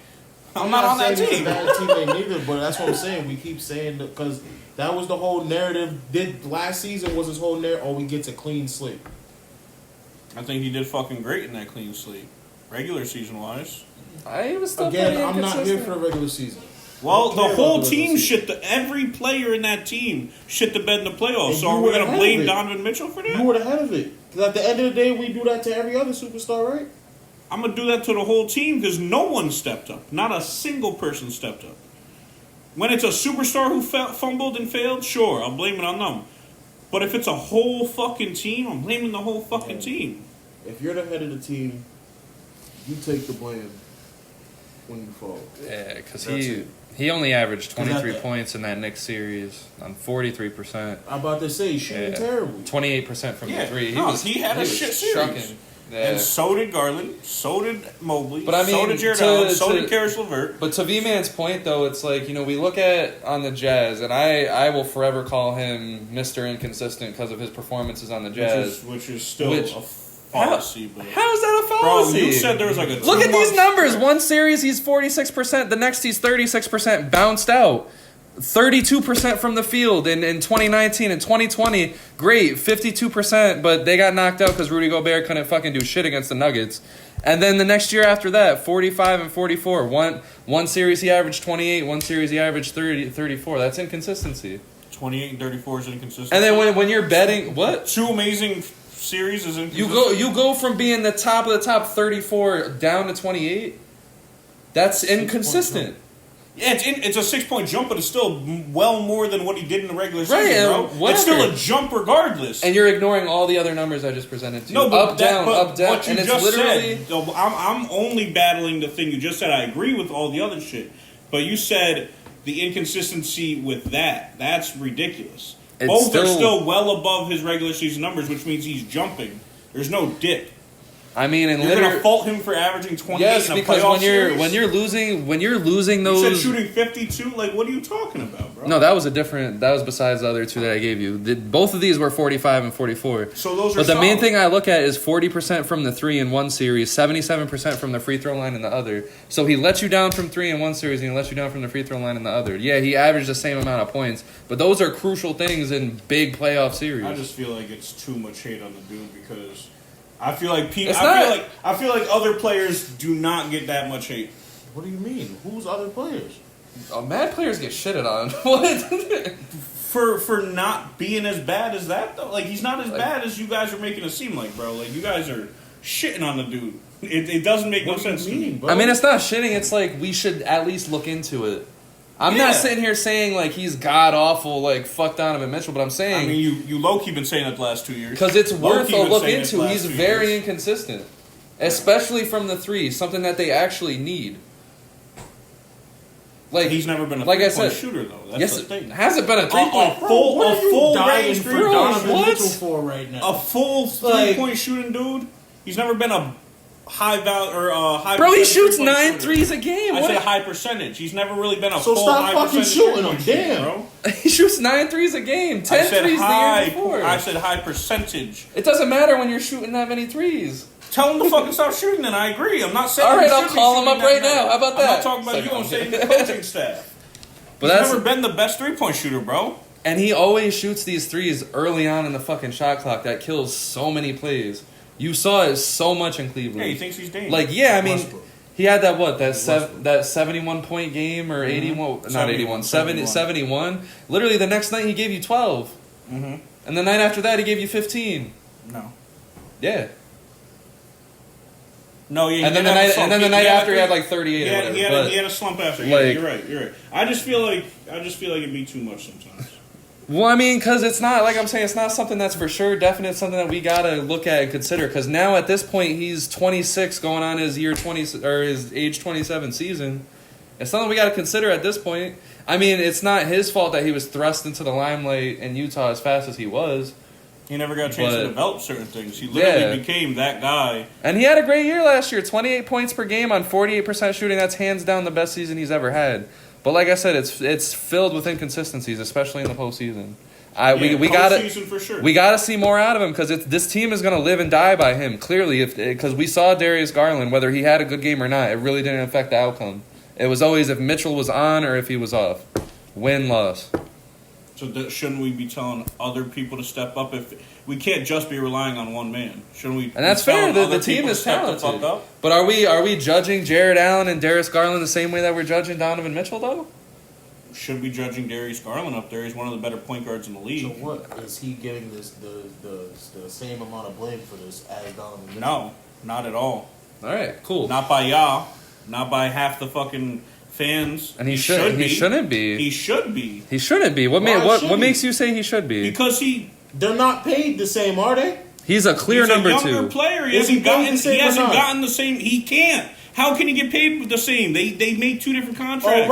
I'm not on that saying team. He's a bad teammate neither, but that's what I'm saying. We keep saying that because that was the whole narrative. Last season was his whole narrative. Oh, we get a clean slate. I think he did fucking great in that clean slate, regular season wise. I was still Again, pretty I'm not here inconsistent. for the regular season. Well, the whole regular team season. every player in that team shit the bed in the playoffs. And So you are we were going to ahead blame of it. Donovan Mitchell for that? You were ahead of it. Because at the end of the day, we do that to every other superstar, right? I'm going to do that to the whole team because no one stepped up. Not a single person stepped up. When it's a superstar who fumbled and failed, sure, I'll blame it on them. But if it's a whole fucking team, I'm blaming the whole fucking team. If you're the head of the team, you take the blame when you fall. Yeah, because That's he only averaged 23 that- points in that Knicks series on 43%. I'm about to say, he's shooting terrible. 28% from the 3. He had a shit series. trucking. Yeah. And so did Garland, so did Mobley, But I mean, so did Jared Allen, so did Karis LeVert. But to V-Man's point, though, it's like, we look at on the Jazz, and I will forever call him Mr. Inconsistent because of his performances on the Jazz. Which is still a fallacy. But How is that a fallacy? Bro, you said there was like a Look at these 2 month numbers. stretch. One series, he's 46%. The next, he's 36%. Bounced out. 32% from the field in 2019 and 2020. Great, 52%, but they got knocked out because Rudy Gobert couldn't fucking do shit against the Nuggets. And then the next year after that, 45 and 44. One series he averaged 28. One series he averaged 34. That's inconsistency. 28 and 34 is inconsistent. And then when you're betting, what? 2 amazing series is inconsistent. You go from being the top of the top 34 down to 28. That's inconsistent. Yeah, it's a 6-point jump, but it's still well more than what he did in the regular season, Right, bro. whatever. It's still a jump regardless. And you're ignoring all the other numbers I just presented to you. No, but up, down, what you and it's just literally... said, I'm only battling the thing you just said. I agree with all the other shit. But you said the inconsistency with that. That's ridiculous. Both are still well above his regular season numbers, which means he's jumping. There's no dip. I mean, and You're going to fault him for averaging 28 yes, in a because playoff series? when you're losing those. You said shooting 52. Like, what are you talking about, bro? No, that was besides the other two that I gave you. Both of these were 45 and 44. So those are. But the solid. main thing I look at is 40% from the 3 in one series, 77% from the free throw line in the other. So he lets you down from 3 in one series, and he lets you down from the free throw line in the other. Yeah, he averaged the same amount of points, but those are crucial things in big playoff series. I just feel like it's too much hate on the dude because I feel like I feel like other players do not get that much hate. What do you mean? Who's other players? Mad players get shitted on. What? For not being as bad as that though. Like he's not as bad as you guys are making it seem like, bro. Like you guys are shitting on the dude. It doesn't make no sense to me. Bro? I mean, it's not shitting. It's like we should at least look into it. I'm not sitting here saying like he's god awful, like fuck Donovan Mitchell, but I'm saying. I mean, you low key been saying that the last 2 years because it's worth a look saying into. He's very inconsistent, especially from the 3, something that they actually need. Like he's never been a like I three-point said, shooter though. That's yes, the thing. hasn't been a 3-point. Full range for three-point Donovan what? Mitchell for right now? A full 3-point shooting dude. He's never been a high value or high. Bro, he shoots 3-point 9 shooter. threes a game. I What? said high percentage. He's never really been a So full stop high fucking percentage shooting him, three-point shooter, damn. bro. He shoots 9 threes a game. 10 I said threes high. the year before. I said high percentage. It doesn't matter when you're shooting that many threes. Tell him to fucking stop shooting. Then I agree. I'm not saying. All right, he I'll should be call him shooting up right that now. much. How about that? I'm not talking about you. I'm saying the coaching staff. But He's that's never been the best 3-point shooter, bro. and he always shoots these threes early on in the fucking shot clock that kills so many plays. You saw it so much in Cleveland. Yeah, he thinks he's dangerous. Like, yeah, I mean, Westbrook. he had that 71 point game or 81, not 81, 71. Literally, the next night he gave you 12, and the night after that he gave you 15. No. Yeah, No, yeah. and then the night after he had like 38 or whatever. He had a slump after. Like, Yeah, you're right. I just feel like it'd be too much sometimes. Well, I mean, because it's not, like I'm saying, it's not something that's for sure definite, it's something that we got to look at and consider. Because now at this point, he's 26 going on his his age 27 season. It's something we got to consider at this point. I mean, it's not his fault that he was thrust into the limelight in Utah as fast as he was. He never got a chance to develop certain things. He literally became that guy. And he had a great year last year. 28 points per game on 48% shooting. That's hands down the best season he's ever had. But like I said, it's filled with inconsistencies, especially in the postseason. We gotta see more out of him because this team is gonna live and die by him. Clearly, because we saw Darius Garland, whether he had a good game or not, it really didn't affect the outcome. It was always if Mitchell was on or if he was off. Win, loss. So shouldn't we be telling other people to step up? If we can't just be relying on one man, shouldn't we? And that's fair. The team is talented. But are we judging Jared Allen and Darius Garland the same way that we're judging Donovan Mitchell though? Should be judging Darius Garland up there. He's one of the better point guards in the league. So what is he getting the same amount of blame for this as Donovan Mitchell? No, not at all. All right, cool. Not by y'all. Not by half the fucking fans. And he shouldn't be. He should be. He shouldn't be. What makes you say he should be? Because they're not paid the same, are they? He's a clear number 2. He's a younger player. He hasn't gotten the same. He can't. How can he get paid the same? They made 2 different contracts.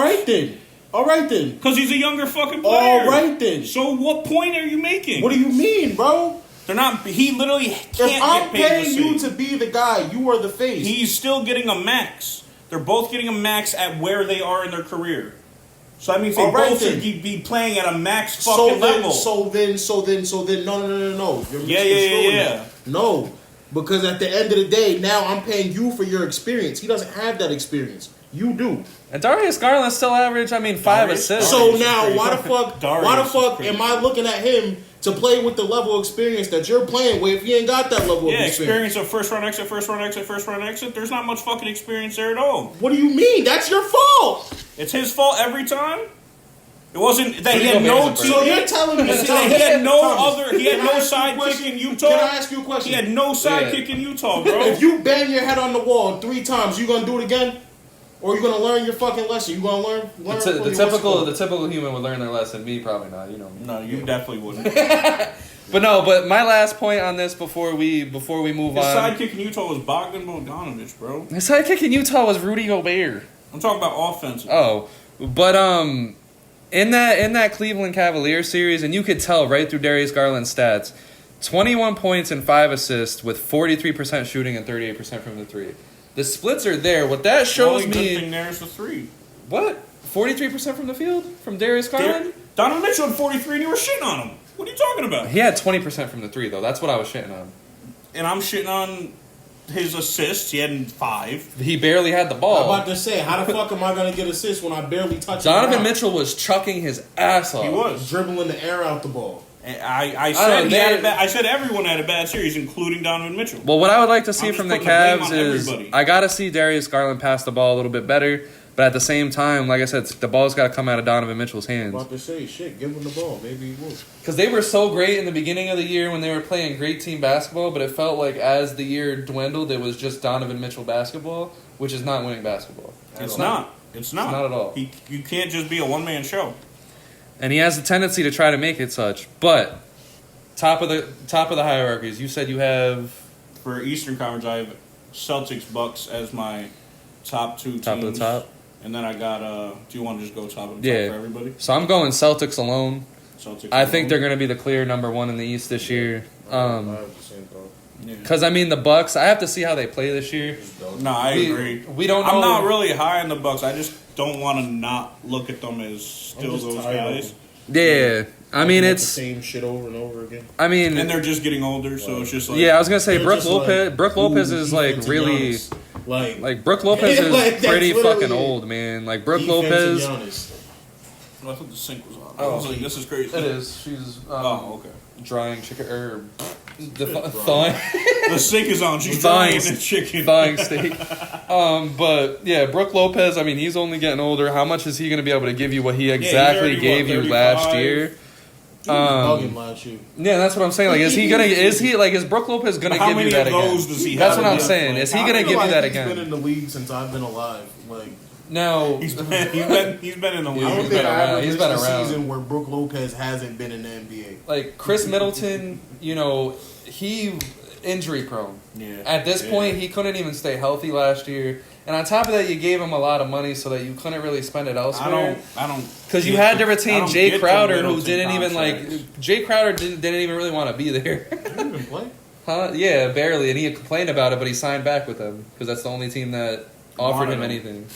All right then. Because he's a younger fucking player. All right then. So what point are you making? What do you mean, bro? They're not. He literally can't if I'm get paid the paying same. you to be the guy, you are the face. He's still getting a max. They're both getting a max at where they are in their career. So that means they both should be playing at a max fucking level. So then, no. You're Yeah. No, because at the end of the day, now I'm paying you for your experience. He doesn't have that experience. You do. And Darius Garland still average, 5 assists. So now, why the fuck am I looking at him to play with the level of experience that you're playing with if he ain't got that level of experience? Experience of first round exit. There's not much fucking experience there at all. What do you mean? That's your fault. It's his fault every time. It wasn't that he had no team. So you're telling me that he had no sidekick in Utah. Can I ask you a question? He had no sidekick in Utah, bro. If you bang your head on the wall 3 times, you gonna do it again? Or you gonna learn your fucking lesson? You gonna learn the typical human would learn their lesson. Me, probably not. You know me. No, you definitely wouldn't. But my last point on this before we move on. His sidekick in Utah was Bogdan Bogdanovic, bro. His sidekick in Utah was Rudy Gobert. I'm talking about offense. Oh, but in that Cleveland Cavaliers series, and you could tell right through Darius Garland's stats, 21 points and 5 assists with 43% shooting and 38% from the three. The splits are there. What that shows The only me... good thing there is the three. What? 43% from the field? From Darius Garland? Donovan Mitchell had 43 and you were shitting on him. What are you talking about? He had 20% from the three, though. That's what I was shitting on. And I'm shitting on his assists. He had 5. He barely had the ball. I'm about to say, how the fuck am I going to get assists when I barely touch Donovan Mitchell was chucking his ass off. He was. dribbling the air out the ball. I said everyone had a bad series, including Donovan Mitchell. Well, what I would like to see I'm from just the putting the blame Cavs on is everybody. I got to see Darius Garland pass the ball a little bit better. But at the same time, like I said, the ball's got to come out of Donovan Mitchell's hands. I'm about to say, shit, give him the ball. Maybe he will. Because they were so great in the beginning of the year when they were playing great team basketball, but it felt like as the year dwindled, it was just Donovan Mitchell basketball, which is not winning basketball. It's not. It's not. It's not at all. You can't just be a one-man show. And he has the tendency to try to make it such. But top of the hierarchies, you said you have For Eastern Conference, I have Celtics, Bucks as my top 2 teams. top of the top. And then I got, do you want to just go top of the Yeah. top for everybody? So I'm going Celtics alone. Celtics. I think they're going to be the clear number 1 in the East this year. I have the same thought. Because I mean the Bucks, I have to see how they play this year. No, I agree. We don't know. I'm not really high on the Bucks. I just don't want to not look at them as still I'm just those tired of guys. them. Yeah, I mean The it's. same shit over and over again. I mean, And they're just getting older, so it's just like... yeah, I was gonna say They're Brooke just Lopez. like, Brooke Lopez ooh, is like defense really. and Giannis. Like Like Brooke Lopez is Like, that's pretty literally fucking it. old, man. Like Brooke defense Lopez. and Giannis. Oh, I thought the sink was on. Oh. I was like, this is crazy. It is. She's Oh, okay. drying chicken or the Drying. thawing The sink is on. She's Thawing- drying the chicken. thawing steak. But yeah, Brooke Lopez. I mean, he's only getting older. How much is he going to be able to give you? What he exactly already, gave you 35? last year? He was bugging last year. Yeah, that's what I'm saying. Like, is Brooke Lopez gonna How give many you that of again? those does he That's have what I'm left? saying. Like, Is he I gonna feel give like you that he's again? been in the league since I've been alive. Like No. He's been in the I league. don't He's think been I around. ever He's missed been a around. season where Brooke Lopez hasn't been in the NBA. Like Chris Middleton, he injury prone. Yeah. At this point, he couldn't even stay healthy last year. And on top of that, you gave him a lot of money so that you couldn't really spend it elsewhere. I don't. Because you had to I retain don't Jay get the Crowder, who Middleton didn't even contracts. Jay Crowder didn't even really want to be there. He didn't even play. Huh? Yeah, barely. And he had complained about it, but he signed back with them because that's the only team that offered Wanted him him. anything.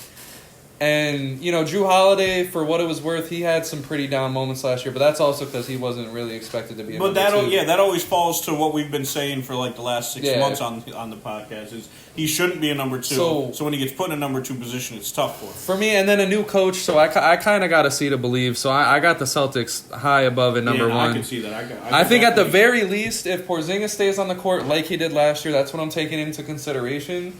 And, Drew Holiday, for what it was worth, he had some pretty down moments last year, but that's also because he wasn't really expected to be a But number 2. that always falls to what we've been saying for like the last 6 Yeah. months on the podcast is he shouldn't be a number 2. So when he gets put in a number 2 position, it's tough for him. For me, and then a new coach, so I kind of got to see to believe. So I got the Celtics high above at number 1. I can see that. I think at the very least, if Porzingis stays on the court like he did last year, that's what I'm taking into consideration.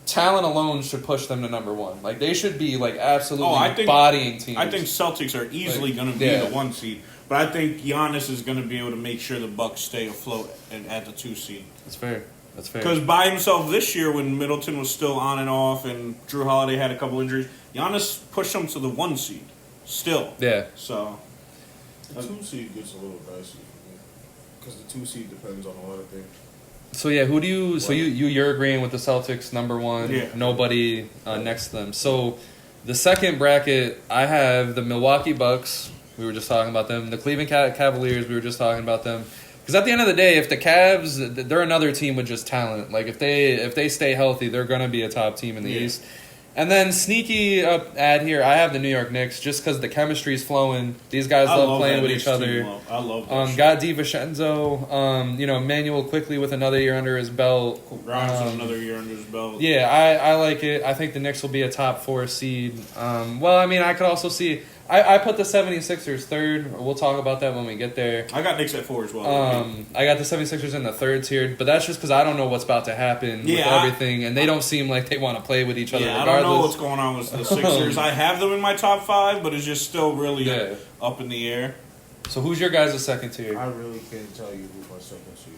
Talent alone should push them to number 1. Like they should be like absolutely bodying teams. I think Celtics are easily going to be the 1 seed, but I think Giannis is going to be able to make sure the Bucks stay afloat and at the 2 seed. That's fair. Because by himself this year, when Middleton was still on and off, and Drew Holiday had a couple injuries, Giannis pushed them to the 1 seed. Still, Yeah. So The 2 seed gets a little dicey for me because the 2 seed depends on a lot of things. So yeah, who do you? So you're agreeing with the Celtics number 1. Yeah. Nobody next to them. So the second bracket, I have the Milwaukee Bucks. We were just talking about them. The Cleveland Cavaliers. We were just talking about them. Because at the end of the day, if the Cavs, they're another team with just talent. Like if they stay healthy, they're gonna be a top team in the East. And then sneaky up ad here, I have the New York Knicks just because the chemistry's flowing. These guys love playing with each other. I love that. Got DiVincenzo, Emmanuel quickly with another year under his belt. Grimes with another year under his belt. Yeah, I like it. I think the Knicks will be a top 4 seed. I could also see... I put the 76ers third. We'll talk about that when we get there. I got Knicks at 4 as well. I got the 76ers in the third tier, but that's just because I don't know what's about to happen with everything, and they don't seem like they want to play with each other regardless. I don't know what's going on with the Sixers. I have them in my top 5, but it's just still really up in the air. So who's your guys' second tier? I really can't tell you who my second seed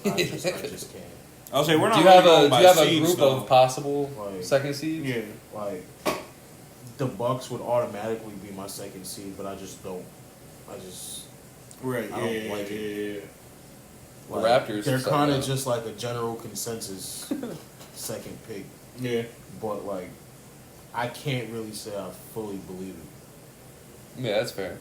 would be. I just can't. I'll say we're not. Do you have really a going do you by have a seeds, group though. of possible Like, second seeds? Yeah. Like, the Bucks would automatically be my second seed, but I just don't. Right. I don't like The it. Raptors. They're are kind of second. just like a general consensus second pick, Yeah. but like, I can't really say I fully believe it. Yeah, that's fair.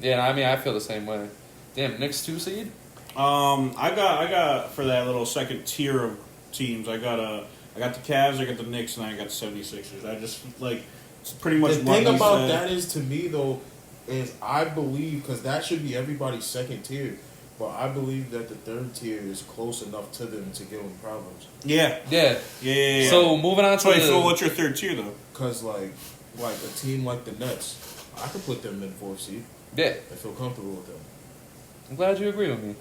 Yeah, I mean, I feel the same way. Damn, Knicks 2 seed? I got for that little second tier of teams. I got the Cavs, I got the Knicks, and I got the 76ers. I just like it's pretty much The what thing you about said. that is, to me, though, is I believe, because that should be everybody's second tier, but I believe that the third tier is close enough to them to give them problems. Yeah. Yeah. Yeah. So moving on to Wait, so what's your third tier though? Because, like a team like the Nets, I could put them in 4th seed. Yeah. I feel comfortable with them. I'm glad you agree with me.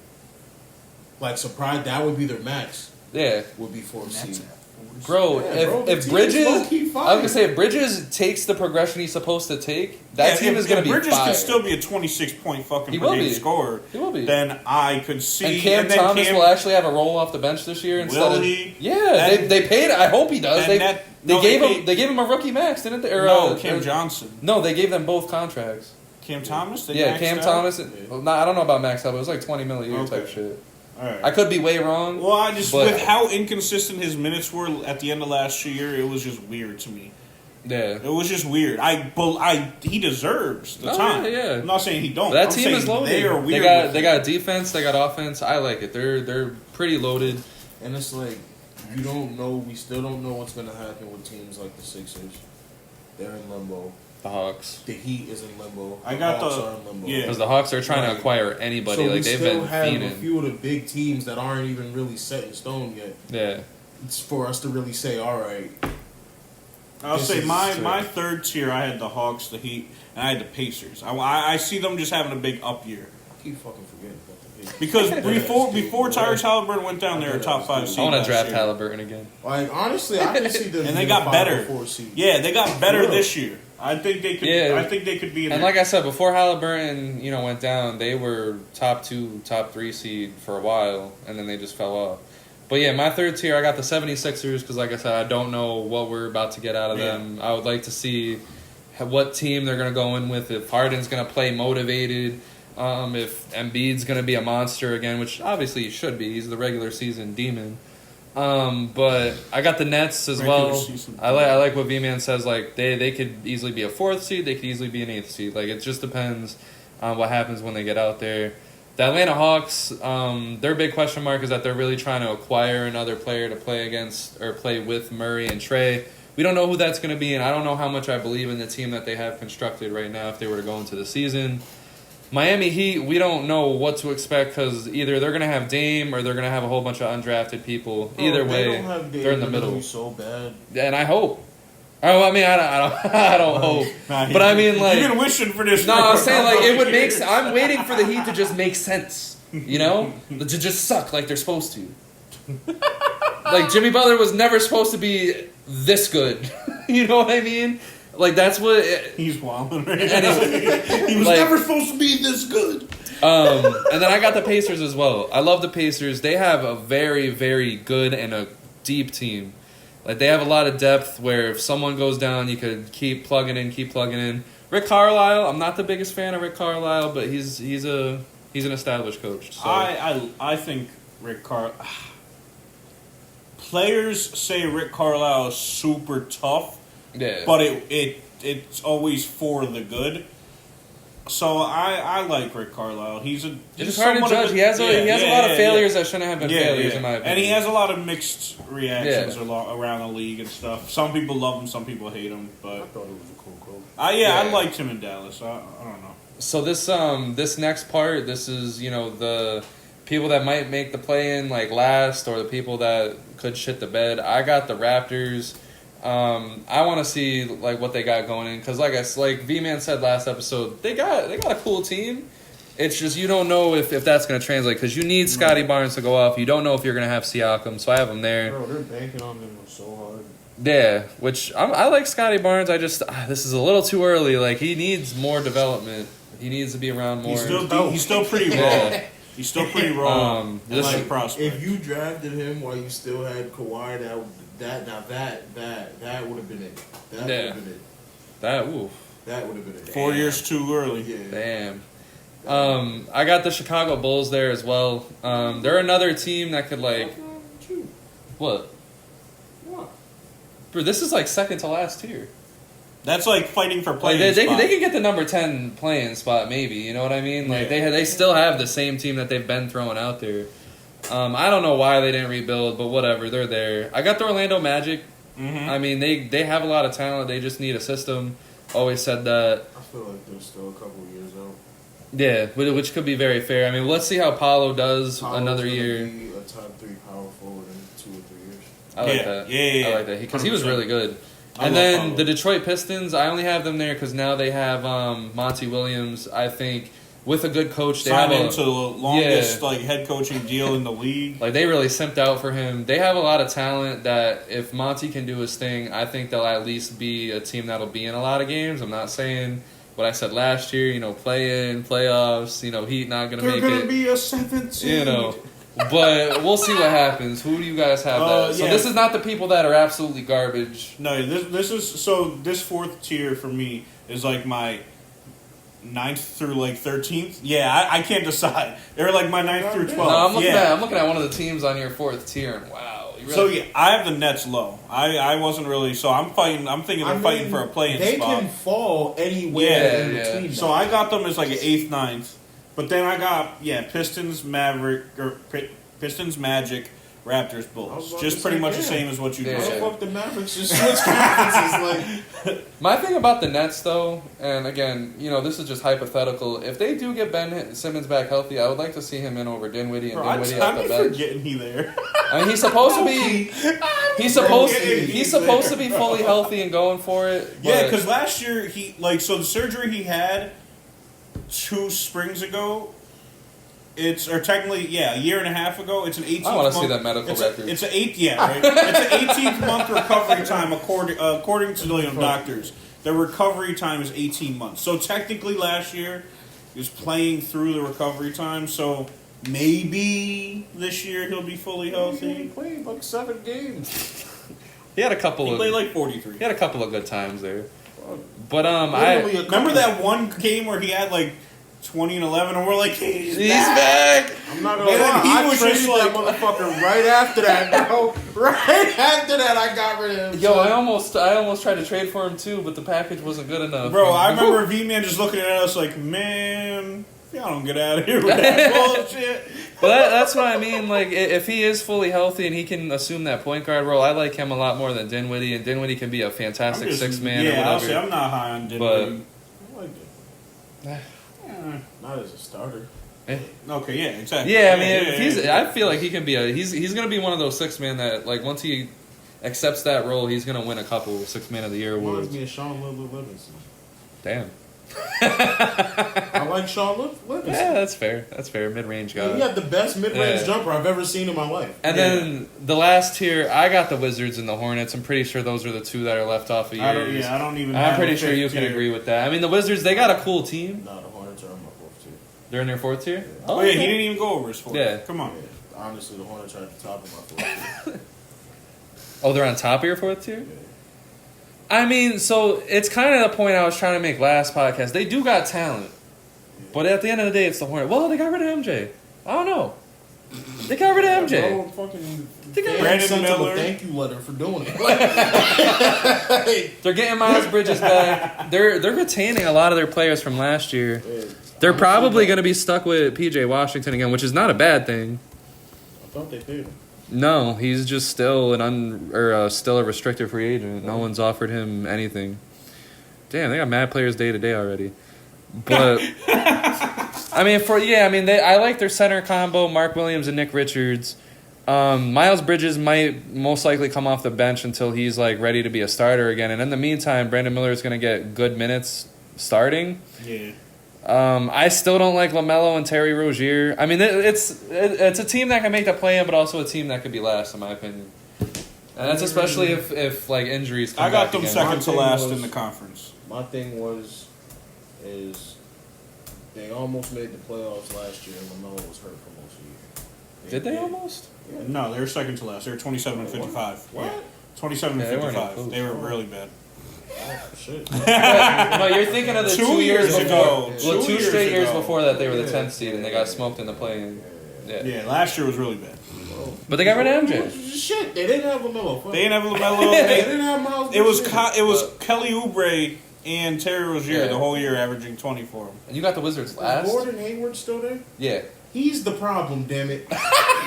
Like, surprised, that would be their max, Yeah. would be 4th Nets seed. Bro, Yeah, bro, the if team Bridges, is I low-key was fire. gonna say if Bridges takes the progression he's supposed to take, that team is gonna be Bridges fire. can still be a 26-point fucking He per will game be. scorer. He will be. Then I could see. And Cam then Thomas Cam- will actually have a roll off the bench this year instead Will of he? Yeah, Then- they paid. I hope he does. then They gave him a rookie max, didn't they? Or, No, Cam Johnson. No, they gave them both contracts. Cam Thomas. They Yeah, maxed Cam out? Thomas. Yeah. Well, I don't know about max out, but it was like $20 million a year Okay. type shit. All right. I could be way wrong. Well, I just but- with how inconsistent his minutes were at the end of last year, it was just weird to me. Yeah. It was just weird. He deserves the Oh, time. yeah. I'm not saying he don't. That I'm team saying is loaded. They are weird. with They it. got defense. They got offense. I like it. They're pretty loaded. And it's like, you don't know, we still don't know what's going to happen with teams like the Sixers. They're in limbo. The Hawks. The Heat is in limbo. I got Hawks the- are in limbo. yeah. Because the Hawks are trying to Right. acquire anybody. So Like we they've still been have a fiending. few of the big teams that aren't even really set in stone yet. Yeah. It's for us to really say, all right. I'll This say is my fair. third tier. I had the Hawks, the Heat, and I had the Pacers. I see them just having a big up year I keep fucking forgetting about the Heat. because before Tyrese Halliburton went down, they were a top 5 seed. I want to last draft year. Halliburton again. Like, honestly, I can see them And they being got a 5 better. or 4 seed. Yeah, they got better Yeah. this year. I think they could. Yeah. I think they could be in And there. like I said, before Halliburton, went down, they were top 2, top 3 seed for a while, and then they just fell off. But yeah, my third tier, I got the 76ers because, like I said, I don't know what we're about to get out of Yeah. them. I would like to see what team they're going to go in with. If Harden's going to play motivated, if Embiid's going to be a monster again, which obviously he should be. He's the regular season demon. But I got the Nets as Regular well. season. I like what V-Man says. Like they could easily be a 4th seed. They could easily be an 8th seed. Like it just depends on what happens when they get out there. The Atlanta Hawks, their big question mark is that they're really trying to acquire another player to play against or play with Murray and Trey. We don't know who that's going to be, and I don't know how much I believe in the team that they have constructed right now if they were to go into the season. Miami Heat, we don't know what to expect because either they're going to have Dame or they're going to have a whole bunch of undrafted people. Either Bro, way, they don't have Dame, they're in the they're gonna middle. be so bad. And I hope. Oh, I mean, I don't hope. But I mean, like, you've been wishing for this. no, for I'm saying like it would make. years. I'm waiting for the Heat to just make sense, to just suck like they're supposed to. Like Jimmy Butler was never supposed to be this good. You know what I mean? Like that's what. He's wilding right And now. He was Like- never supposed to be this good. And then I got the Pacers as well. I love the Pacers. They have a very, very good and a deep team. Like they have a lot of depth where if someone goes down, you could keep plugging in. Rick Carlisle, I'm not the biggest fan of Rick Carlisle, but he's an established coach. So. I think Rick Players say Rick Carlisle is super tough, Yeah. but it's always for the good. So I like Rick Carlisle. He's It's hard to somewhat judge. of He has a lot of failures yeah. that shouldn't have been failures, in my opinion. And he has a lot of mixed reactions Yeah. around the league and stuff. Some people love him, some people hate him. I But thought it was a cool coach. I Yeah. liked him in Dallas. I don't know. So this next part, this is the people that might make the play in like last, or the people that could shit the bed. I got the Raptors. I want to see like what they got going in because like V-Man said last episode, they got a cool team. It's just you don't know if that's going to translate because you need Scotty Barnes to go off. You don't know if you're going to have Siakam, so I have him there. Bro, they're banking on him so hard. Yeah, which I like Scotty Barnes. I just this is a little too early. Like he needs more development. He needs to be around more. He's still pretty raw. Yeah. He's still pretty raw. this- Like Like, prospect. if you drafted him while you still had Kawhi, that would have been it. That would Yeah. have been it. that oof. That would have been it. 4 years too early. Yeah. Damn. I got the Chicago Bulls there as well. They're another team that could like what? What? Bro, this is like second to last tier. That's like fighting for Like playing they spot. could get the number 10 playing spot, maybe. You know what I mean? Like they still have the same team that they've been throwing out there. I don't know why they didn't rebuild, but whatever. They're there. I got the Orlando Magic. Mm-hmm. I mean, they have a lot of talent. They just need a system. Always said that. I feel like they're still a couple years out. Yeah, which could be very fair. I mean, let's see how Paulo does Paolo's another gonna year. be a top 3 power forward in 2 or 3 years. I like that. Yeah. I like that because he was 100%. really good. I And love then Paulo. the Detroit Pistons, I only have them there because now they have Monty Williams. I think with a good coach, they Signed have into the longest like head coaching deal in the league. like they really simped out for him. They have a lot of talent that if Monty can do his thing, I think they'll at least be a team that'll be in a lot of games. I'm not saying what I said last year, play in, playoffs, Heat not going to make They're it. gonna be a 7th seed. But we'll see what happens. Who do you guys have that? So yeah. this is not the people that are absolutely garbage. No, this is so. This 4th tier for me is like my 9th through like 13th. Yeah, I can't decide. They're like my 9th through 12th. No, I'm looking yeah. at one of the teams on your 4th tier, and wow. You really, So yeah, I have the Nets low. I wasn't really so. I'm fighting. I'm thinking they're fighting for a play-in They spot. can fall anywhere Yeah, in yeah. between. So I got them as like an 8th, 9th. But then I got Pistons, Pistons, Magic, Raptors, I was Bulls. about Just to pretty say, much the yeah. same as what you Yeah. How just the said. fuck the Mavericks just switch conferences? Like, my thing about the Nets, though, and again, this is just hypothetical. If they do get Ben Simmons back healthy, I would like to see him in over Dinwiddie and Bro, Dinwiddie off the I'm bench. forgetting he there. I mean, he's supposed to be. He's supposed to be fully healthy and going for it. Yeah, but- because last year so the surgery he had 2 springs ago. Technically, a year and a half ago. It's an 18th. I want to see month- that medical it's record. It's an 8th, right? It's an 18th month recovery time according to the doctors. The recovery time is 18 months. So technically, last year he was playing through the recovery time. So maybe this year he'll be fully he healthy. played like 7 games. he had a couple He of played like 43. he had a couple of good times there. But Literally a Remember couple. that one game where he had like 20 and 11, and we're like, he's back. I'm not gonna And then lie. he I was traded just that like- motherfucker right after that, bro. Right after that, I got rid of him. Yo, son. I almost tried to trade for him too, but the package wasn't good enough. Bro, I remember V-Man just looking at us like, man, y'all don't get out of here with that bullshit. But that's what I mean. Like, if he is fully healthy and he can assume that point guard role, I like him a lot more than Dinwiddie, and Dinwiddie can be a fantastic 6-man or Yeah, I'll whatever. say I'm not high on Dinwiddie. I like it. Not as a starter. Okay, yeah, exactly. Yeah, I mean, if he's, I feel like he can be he's gonna be one of those 6-man that like once he accepts that role, he's gonna win a couple 6-man of the year Reminds awards. me of Sean Livingston. Damn. I like Sean Livingston. Yeah, that's fair. That's fair. Mid-range guy. He had the best mid-range Yeah. jumper I've ever seen in my life. And then the last tier, I got the Wizards and the Hornets. I'm pretty sure those are the 2 that are left off of yours. I don't even. I'm have pretty a sure you fifth can tier. agree with that. I mean, the Wizards, they got a cool team. No, the Hornets are on my 4th tier. They're in their 4th tier? Oh yeah, he didn't even go over his 4. Yeah. Come on. Yeah, honestly, the Hornets are at the top of my 4th tier. Oh, they're on top of your 4th tier? Yeah. I mean, so it's kind of the point I was trying to make last podcast. They do got talent. But at the end of the day, it's the Hornets. Well, they got rid of MJ. I don't know. They got rid of MJ. Bro, fucking They got Brandon sent him Miller. a thank you letter for doing it. They're getting Miles Bridges back. They're retaining a lot of their players from last year. Yeah. They're probably going to be stuck with PJ Washington again, which is not a bad thing. I thought they paid him. No, he's just still still a restricted free agent. No one's offered him anything. Damn, they got mad players day to day already. But I mean, I like their center combo: Mark Williams and Nick Richards. Miles Bridges might most likely come off the bench until he's like ready to be a starter again. And in the meantime, Brandon Miller is going to get good minutes starting. Yeah. I still don't like LaMelo and Terry Rozier. I mean, it's a team that can make the play-in, but also a team that could be last, in my opinion. And that's especially if like injuries come I got back them again. second to My thing last was- in the conference. My thing is they almost made the playoffs last year, and LaMelo was hurt for most of the year. Did they almost? Yeah. No, they were second to last. They were 27 and 55. What? Yeah. 27 Yeah, and they weren't 55. close. They were really bad. Oh, shit. No, you're thinking of the 2 2 years years before. ago. Well, 2 2 years straight years ago. before that, they were the Yeah. 10th seed and they got smoked in the play-in. Yeah, last year was really bad. But they got rid of MJ. Shit, they didn't have LaMelo. They didn't have LaMelo. They didn't have Miles. It was Kelly Oubre and Terry Rozier the whole year, averaging 20 for him. And you got the Wizards last. Is Gordon Hayward still there? Yeah. He's the problem, damn it.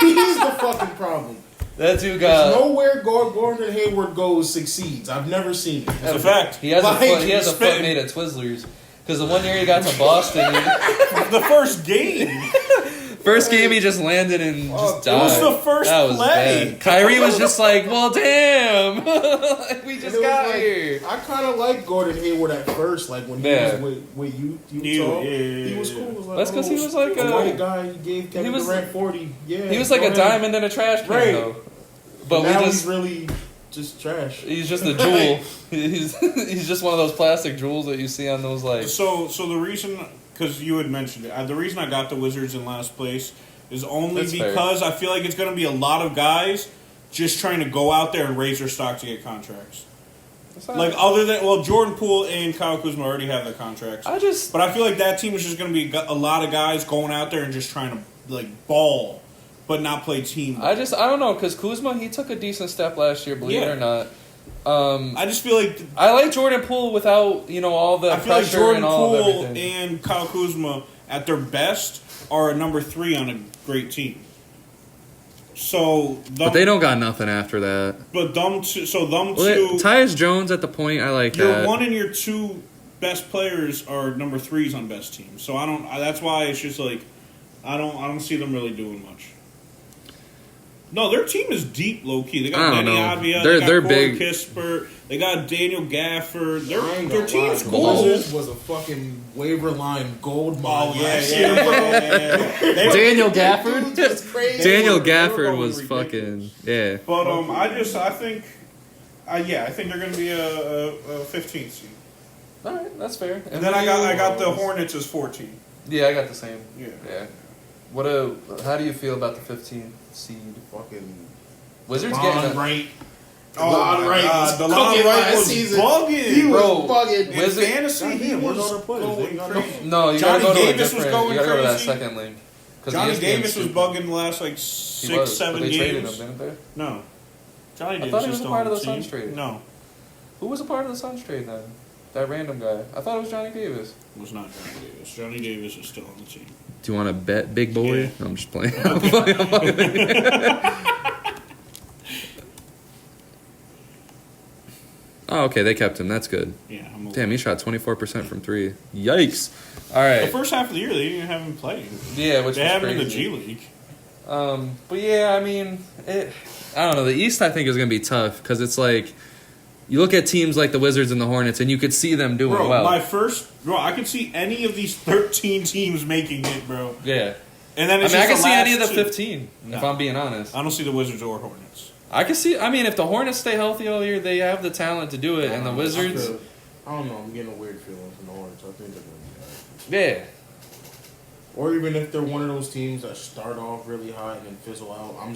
He's the fucking problem. That dude got. There's nowhere Gordon Hayward goes succeeds. I've never seen it. That's a fact. He has a foot made of Twizzlers. Because the one year he got to Boston, the first game. First game he just landed and just died. It was the first that was play. Bad. Kyrie was just like, well, damn. We just got here. I kind of liked Gordon Hayward at first, like when he was with Utah. He was cool. Was like, that's because he was like a white guy. He gave Kevin Durant 40. Yeah, he was like a diamond in a trash can, though. But now he's really just trash. He's just a jewel. he's just one of those plastic jewels that you see on those like. So the reason, because you had mentioned it, the reason I got the Wizards in last place is only because I feel like it's going to be a lot of guys just trying to go out there and raise their stock to get contracts. Like other than Jordan Poole and Kyle Kuzma already have their contracts. But I feel like that team is just going to be a lot of guys going out there and just trying to like ball. But not play team. I don't know, because Kuzma, he took a decent step last year, believe it or not. I just feel like I like Jordan Poole without all the pressure Jordan and all Poole of everything. and Kyle Kuzma at their best are a number 3 on a great team. So, but they don't got nothing after that. But them two. Tyus Jones at the point, I like your that. Your 1 and your 2 best players are number 3s on best teams. So I don't. That's why it's just like I don't see them really doing much. No, their team is deep, low key. They got Danny Avdia, they got they're Corey big. Kisper, they got Daniel Gafford. Their team's The cool. Wizards was a fucking waiver line gold mine. Oh yeah. Daniel Gafford. Daniel Gafford was ridiculous. fucking But I think they're gonna be a 15th seed. All right, that's fair. And then I got the Hornets as 14. Yeah, I got the same. Yeah. How do you feel about the 15th seed? Fucking Wizards Lon getting Wright. Lon Wright was the cooking last season. Bugging. He was bugging. In fantasy, he was going crazy. No, you Johnny gotta go Davis to was you going gotta go to that crazy. second link. Johnny Davis was bugging the last like 6-7 they games. traded him, didn't they? No. Johnny I Davis thought he was still a part on of the team. Suns trade. No. Who was a part of the Suns trade then? That random guy. I thought it was Johnny Davis. It was not Johnny Davis. Johnny Davis is still on the team. Do you want to bet, big boy? Yeah. I'm just playing. Oh, okay, they kept him. That's good. Yeah. Damn, he shot 24% from 3. Yikes. All right. The first half of the year, they didn't even have him playing. Yeah, which they was have him in the crazy. G League. But yeah, I mean, I don't know. The East, I think, is going to be tough because it's like you look at teams like the Wizards and the Hornets, and you could see them doing well. I could see any of these 13 teams making it, bro. Yeah. And then I can see any of the 15. 15, if I'm being honest. I don't see the Wizards or Hornets. I can see. I mean, if the Hornets stay healthy all year, they have the talent to do it, and the Wizards. I don't know. I'm getting a weird feeling from the Hornets. I think they're going to be all right. Yeah. Or even if they're one of those teams that start off really high and then fizzle out, I'm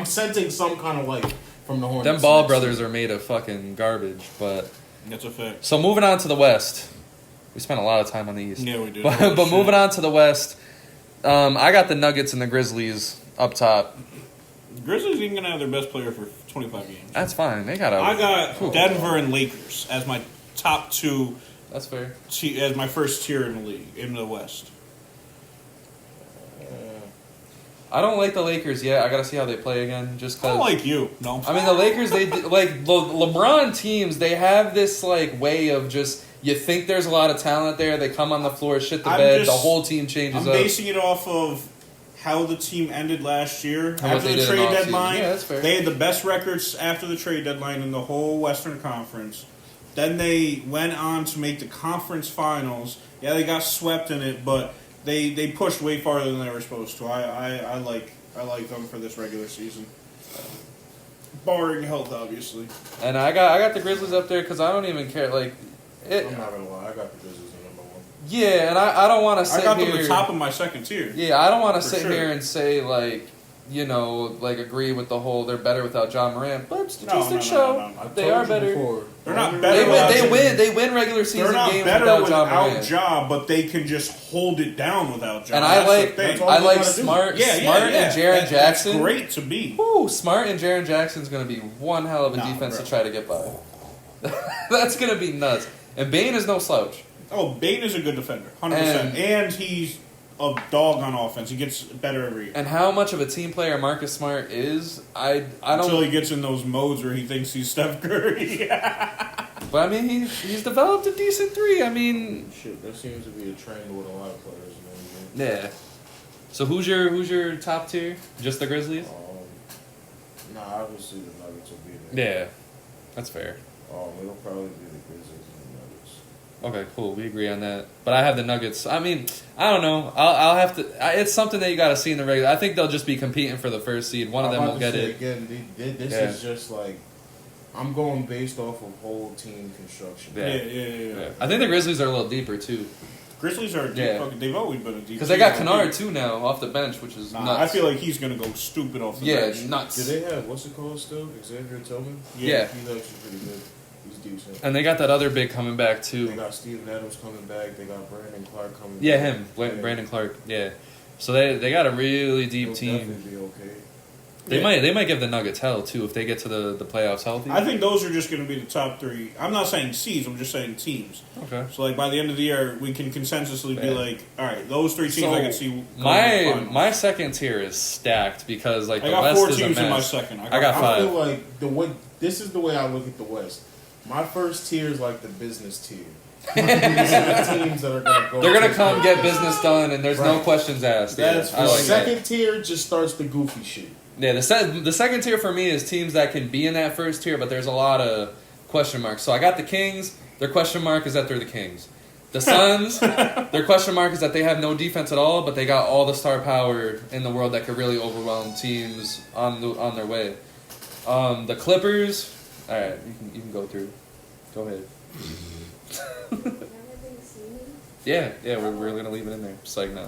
sensing some kind of life from the Hornets. Them Ball brothers are made of fucking garbage, but That's a fact. so moving on to the West. We spent a lot of time on the East. Yeah, we did. But moving on to the West, I got the Nuggets and the Grizzlies up top. Grizzlies ain't gonna have their best player for 25 games. That's fine. They got I got Denver and Lakers as my top 2. That's fair. As my first tier in the league in the West. I don't like the Lakers yet. I gotta see how they play again. Just I cause. don't like you. No. I mean, the Lakers. They like LeBron teams. They have this like way of just. You think there's a lot of talent there. They come on the floor, shit the bed. The whole team changes up. I'm basing it off of how the team ended last year. And after the trade deadline, yeah, that's fair. they had the best records after the trade deadline in the whole Western Conference. Then they went on to make the conference finals. Yeah, they got swept in it, but they pushed way farther than they were supposed to. I like them for this regular season, barring health, obviously. And I got the Grizzlies up there because I don't even care. Like, I'm not gonna lie, I got the Grizzlies at number 1. Yeah, and I don't want to sit I got here. them the top of my second tier. Yeah, I don't want to For sit sure. here and say like like agree with the whole they're better without John Morant, but statistics No. show they are better. They're not better. They win regular season games without John Morant. Ja, but they can just hold it down without Ja. And I like Smart and Jaren Jackson. That's great to be. Woo, Smart and Jaren Jackson's going to be one hell of a defense to try to get by. That's going to be nuts. And Bane is no slouch. Oh, Bane is a good defender, 100%. And he's a dog on offense. He gets better every year. And how much of a team player Marcus Smart is, I don't... Until he gets in those modes where he thinks he's Steph Curry. But, I mean, he's developed a decent three. I mean... Shit, there seems to be a trend with a lot of players in the NBA. Yeah. So who's your top tier? Just the Grizzlies? Obviously the Nuggets will be there. Yeah. That's fair. It'll probably be the Grizzlies and the Nuggets. Okay, cool. We agree on that. But I have the Nuggets. I mean, I don't know. I'll have to... It's something that you got to see in the regular... I think they'll just be competing for the first seed. One of them will get it. Again, this is just like... I'm going based off of whole team construction. Yeah. I think the Grizzlies are a little deeper, too. Grizzlies are deep. They've always been a deep team. Because they got Kennard, too, now, off the bench, which is nuts. I feel like he's going to go stupid off the bench. Yeah, nuts. Do they have, what's it called still? Xavier Tillman? Yeah. He's actually pretty good. He's decent. And they got that other big coming back, too. They got Steven Adams coming back. They got Brandon Clark coming back. Yeah, him. Brandon Clark, yeah. So they got a really deep team. They'll definitely be okay. They might give the Nuggets hell, too, if they get to the playoffs healthy. I think those are just going to be the top three. I'm not saying seeds, I'm just saying teams. Okay. So, like, by the end of the year, we can consensusly be like, all right, those three teams I can see. My second tier is stacked because, like, the West is a mess. I got 4 teams in my second. I got 5. I feel like this is the way I look at the West. My first tier is like the business tier. These are the teams that are going to go. They're going to come get business done, and there's no questions asked. That's the second tier just starts the goofy shit. Yeah, the second tier for me is teams that can be in that first tier, but there's a lot of question marks. So I got the Kings. Their question mark is that they're the Kings. The Suns, their question mark is that they have no defense at all, but they got all the star power in the world that could really overwhelm teams on their way. The Clippers, all right, you can go through. Go ahead. Yeah, we're gonna leave it in there. Just like no.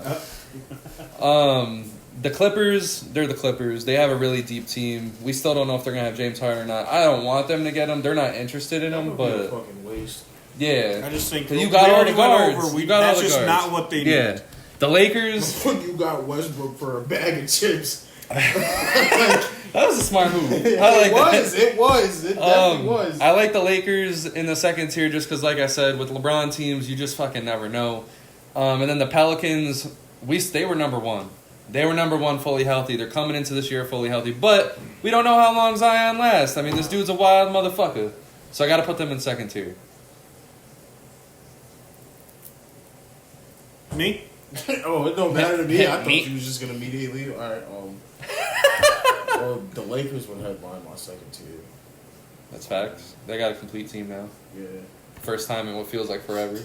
The Clippers, they're the Clippers. They have a really deep team. We still don't know if they're gonna have James Harden or not. I don't want them to get him. They're not interested in him, but fucking waste. Yeah, I just think you got all the guards. That's just not what they need. The Lakers. You got Westbrook for a bag of chips. That was a smart move. I like that. It definitely was. I like the Lakers in the second tier just because, like I said, with LeBron teams, you just fucking never know. And then the Pelicans, they were number one. They were number one fully healthy. They're coming into this year fully healthy. But we don't know how long Zion lasts. I mean, this dude's a wild motherfucker. So I got to put them in second tier. Me? Oh, it don't matter to me. I thought you was just going to immediately leave. All right, well, the Lakers would headline my second tier. That's facts. They got a complete team now. Yeah. First time in what feels like forever.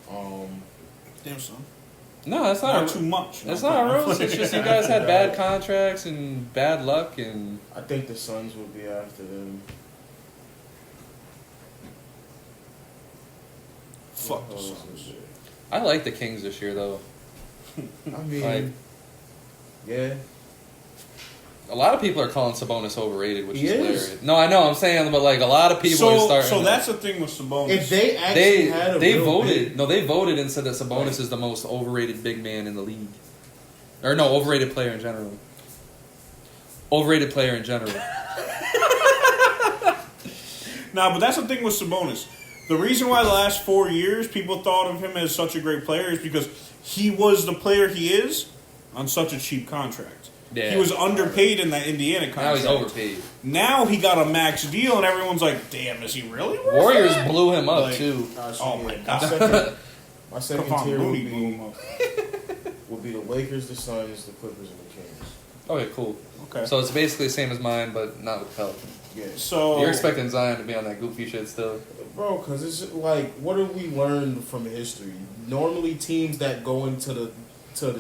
Damn, son. No, that's not too much. That's not a roast. It's just you guys had bad contracts and bad luck, and I think the Suns would be after them. Fuck the Suns. I like the Kings this year, though. I mean, yeah. A lot of people are calling Sabonis overrated, which is hilarious. Is. No, I know. I'm saying, but like a lot of people are starting. So that's the thing with Sabonis. If they actually had they voted. No, they voted and said that Sabonis is the most overrated big man in the league, or no, overrated player in general. Overrated player in general. Nah, but that's the thing with Sabonis. The reason why the last 4 years people thought of him as such a great player is because he was the player he is on such a cheap contract. Yeah. He was underpaid in that Indiana contract. Now he's overpaid. Now he got a max deal, and everyone's like, damn, is he really worth Warriors that? blew him up, too. Oh, my God. My second tier would be the Lakers, the Suns, the Clippers, and the Kings. Okay, cool. Okay. So it's basically the same as mine, but not with Pelicans. Yeah. So you're expecting Zion to be on that goofy shit still. Bro, because it's like, what have we learned from history? Normally teams that go into the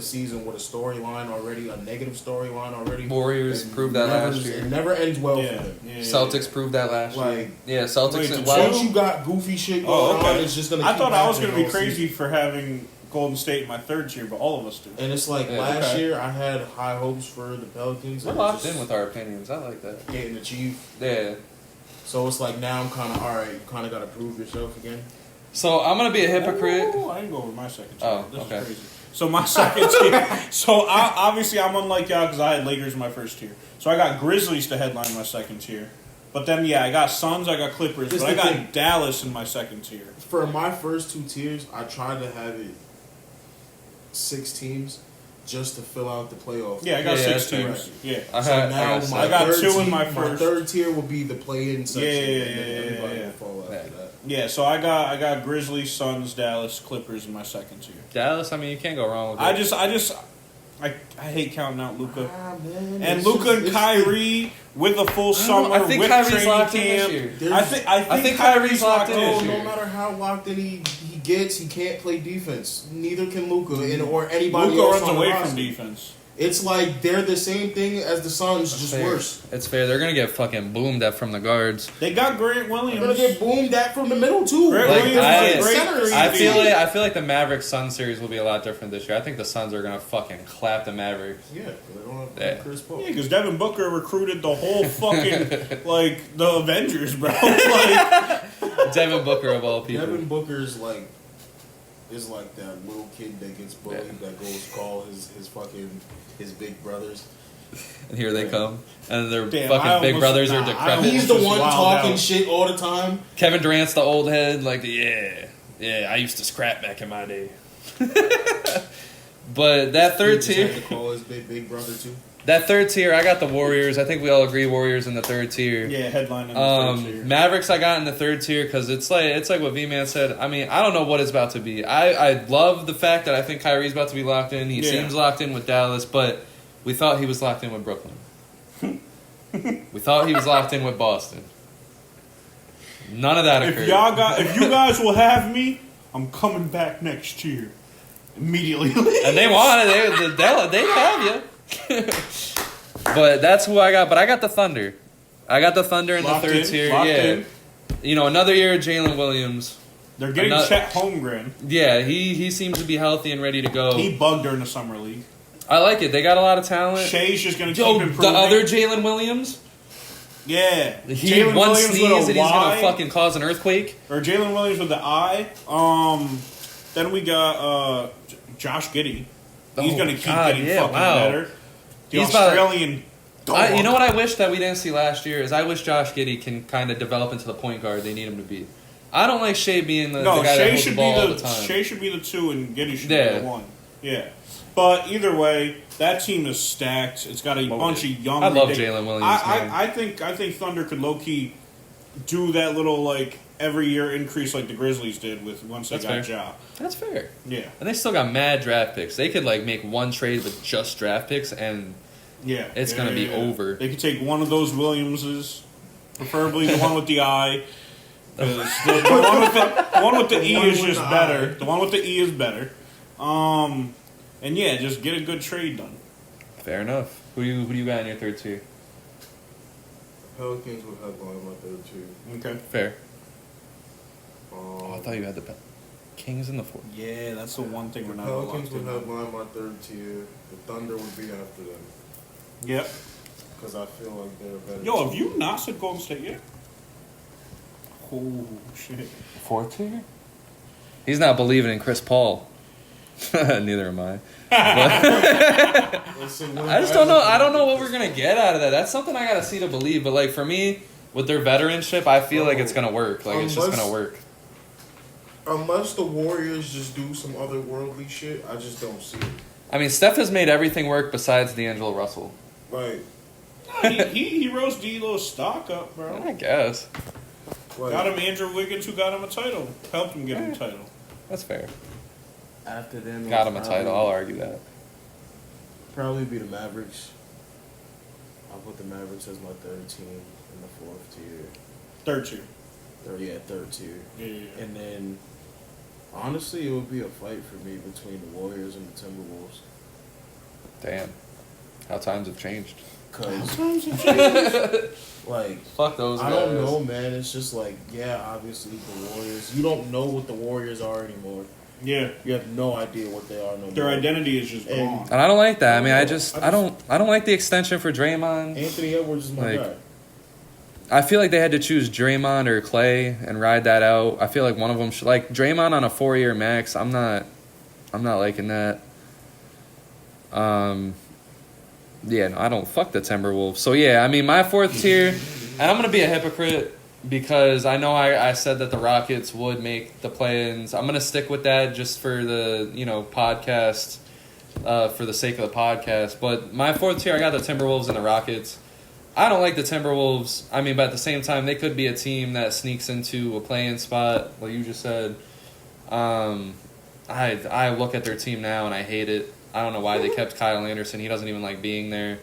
season with a storyline already, a negative storyline already. Warriors proved that last year. It never ends well for them. Celtics proved that last year. Yeah, Celtics. Once you got goofy shit going on, it's just going to I thought I was going to be crazy for having Golden State in my third tier, but all of us do. And it's like Yeah, last okay. year I had high hopes for the Pelicans. We're and locked just in with our opinions. I like that. getting achieved. Yeah. So it's like now I'm kind of alright. You kind of got to prove yourself again. So I'm gonna be a hypocrite. Ooh, I didn't go over my second tier. Oh, This okay. is crazy. So my second tier. So obviously I'm unlike y'all because I had Lakers in my first tier. So I got Grizzlies to headline my second tier. But then I got Suns, I got Clippers, This but I the got thing. Dallas in my second tier. For my first 2 tiers, I tried to have it 6 teams just to fill out the playoff. Yeah, I got Yeah, 6 that's fair. teams. Yeah. So now got my I got third 2 in tier- my first. third tier will be the play-in section. Yeah, and then yeah, everybody yeah. will fall after that. Yeah, so I got Grizzlies, Suns, Dallas, Clippers in my second tier. Dallas. I mean, you can't go wrong with it. I hate counting out Luka. Man, And it's Luka just- and it's- Kyrie with a full summer, I think with Kyrie's training locked in this camp. year. There's- I think Kyrie's locked in No, this no year. matter how locked in he gets, he can't play defense. Neither can Luka or anybody Luka else runs on the away roster. from defense. It's like they're the same thing as the Suns, just fair. worse. It's fair. They're gonna get fucking boomed at from the guards. They got Grant They're Williams. gonna get boomed at from the middle too. Grant Like, Williams is I- a great center. three I D. feel like the Mavericks Suns series will be a lot different this year. I think the Suns are gonna fucking clap the Mavericks. Yeah, they don't have Yeah. Chris Paul. Yeah, because Devin Booker recruited the whole fucking like the Avengers, bro. Like, Devin Booker of all people. Devin Booker's is like that little kid that gets bullied that goes call his big brothers. And here they come, and their Damn, I fucking big almost- brothers are nah, I decrepit. almost- He's the just one wild talking out. shit all the time. Kevin Durant's the old head, like yeah. I used to scrap back in my day. But that third He just tier, had to call his big brother too. I got the Warriors. I think we all agree Warriors in the third tier. yeah, headline in the third tier. Mavericks I got in the third tier because it's like what V-Man said. I mean, I don't know what it's about to be. I love the fact that I think Kyrie's about to be locked in. He Yeah. seems locked in with Dallas, but we thought he was locked in with Brooklyn. We thought he was locked in with Boston. None of that occurred. If you guys will have me, I'm coming back next year. Immediately. And they want it. They have you. But that's who I got. But I got the Thunder. I got the Thunder in Locked the third in, tier. locked Yeah. in. You know, another year of Jaylen Williams. They're getting Chet Holmgren. Yeah, he seems to be healthy and ready to go. He bugged during the summer league. I like it. They got a lot of talent. Shea's just going to Yo, keep improving. the other Jaylen Williams. Yeah. He Jalen one Williams sneeze with a and he's Y, gonna fucking cause an earthquake. Or Jalen Williams with the I. Then we got Josh Giddey. He's Oh, going to keep God, getting yeah, fucking wow. better. The He's about- Australian dog. You know what I wish that we didn't see last year is I wish Josh Giddey can kind of develop into the point guard they need him to be. I don't like Shea being the guy that Shea holds the should ball all be the time. Shea should be the 2 and Giddey should Yeah. be the 1. Yeah. But either way, that team is stacked. It's got a bunch of young. I love ridic- Jaylen Williams, man. I think Thunder could low key do that little like every year increase like the Grizzlies did with once they That's got fair. Ja. That's fair. Yeah. And they still got mad draft picks. They could like make one trade with just draft picks and Yeah. It's gonna be over. They could take one of those Williamses, preferably the one with the I. 'Cause the one with the E is just better. The one with the E is better. And yeah, just get a good trade done. fair enough. Who do you got in your third tier? Pelicans would headline my third tier. Okay. Fair. Oh, I thought you had the Kings in the fourth. Yeah, that's the one thing we're not Pelicans locked would in. headline my third tier. The Thunder would be after them Yep. because I feel like they're a better. Yo, have team. you not said Golden State yet? Oh shit. Fourth tier? He's not believing in Chris Paul. Neither am I. Listen, I just don't know. I don't know what we're gonna get out of that. That's something I gotta see to believe. But like for me, with their veteranship, I feel like it's gonna work. Like it's just gonna work. Unless the Warriors just do some otherworldly shit, I just don't see it. I mean, Steph has made everything work besides D'Angelo Russell. Like, he rose D'Lo's stock up, bro. I guess Got him Andrew Wiggins, who got him a title. Helped him get him a title. that's fair. after them, Got him a title. I'll argue that. Probably be the Mavericks. I'll put the Mavericks as my third team in the fourth tier. Third tier. Third tier. Yeah. And then, honestly, it would be a fight for me between the Warriors and the Timberwolves. Damn, how times have changed. Cause, like, Fuck those I guys. don't know, man. It's just like, yeah, obviously the Warriors. You don't know what the Warriors are anymore. Yeah. You have no idea what they are no more. Their identity is just gone. And I don't like that. I mean, I don't like the extension for Draymond. Anthony Edwards is my guy. I feel like they had to choose Draymond or Clay and ride that out. I feel like one of them should, like Draymond on a 4-year max. I'm not liking that. Yeah, no, I don't fuck the Timberwolves. So yeah, I mean my fourth tier, and I'm gonna be a hypocrite because I know I said that the Rockets would make the play-ins. I'm gonna stick with that just for the podcast, for the sake of the podcast. But my fourth tier, I got the Timberwolves and the Rockets. I don't like the Timberwolves. I mean, but at the same time, they could be a team that sneaks into a play-in spot, like you just said. I look at their team now and I hate it. I don't know why they kept Kyle Anderson. He doesn't even like being there.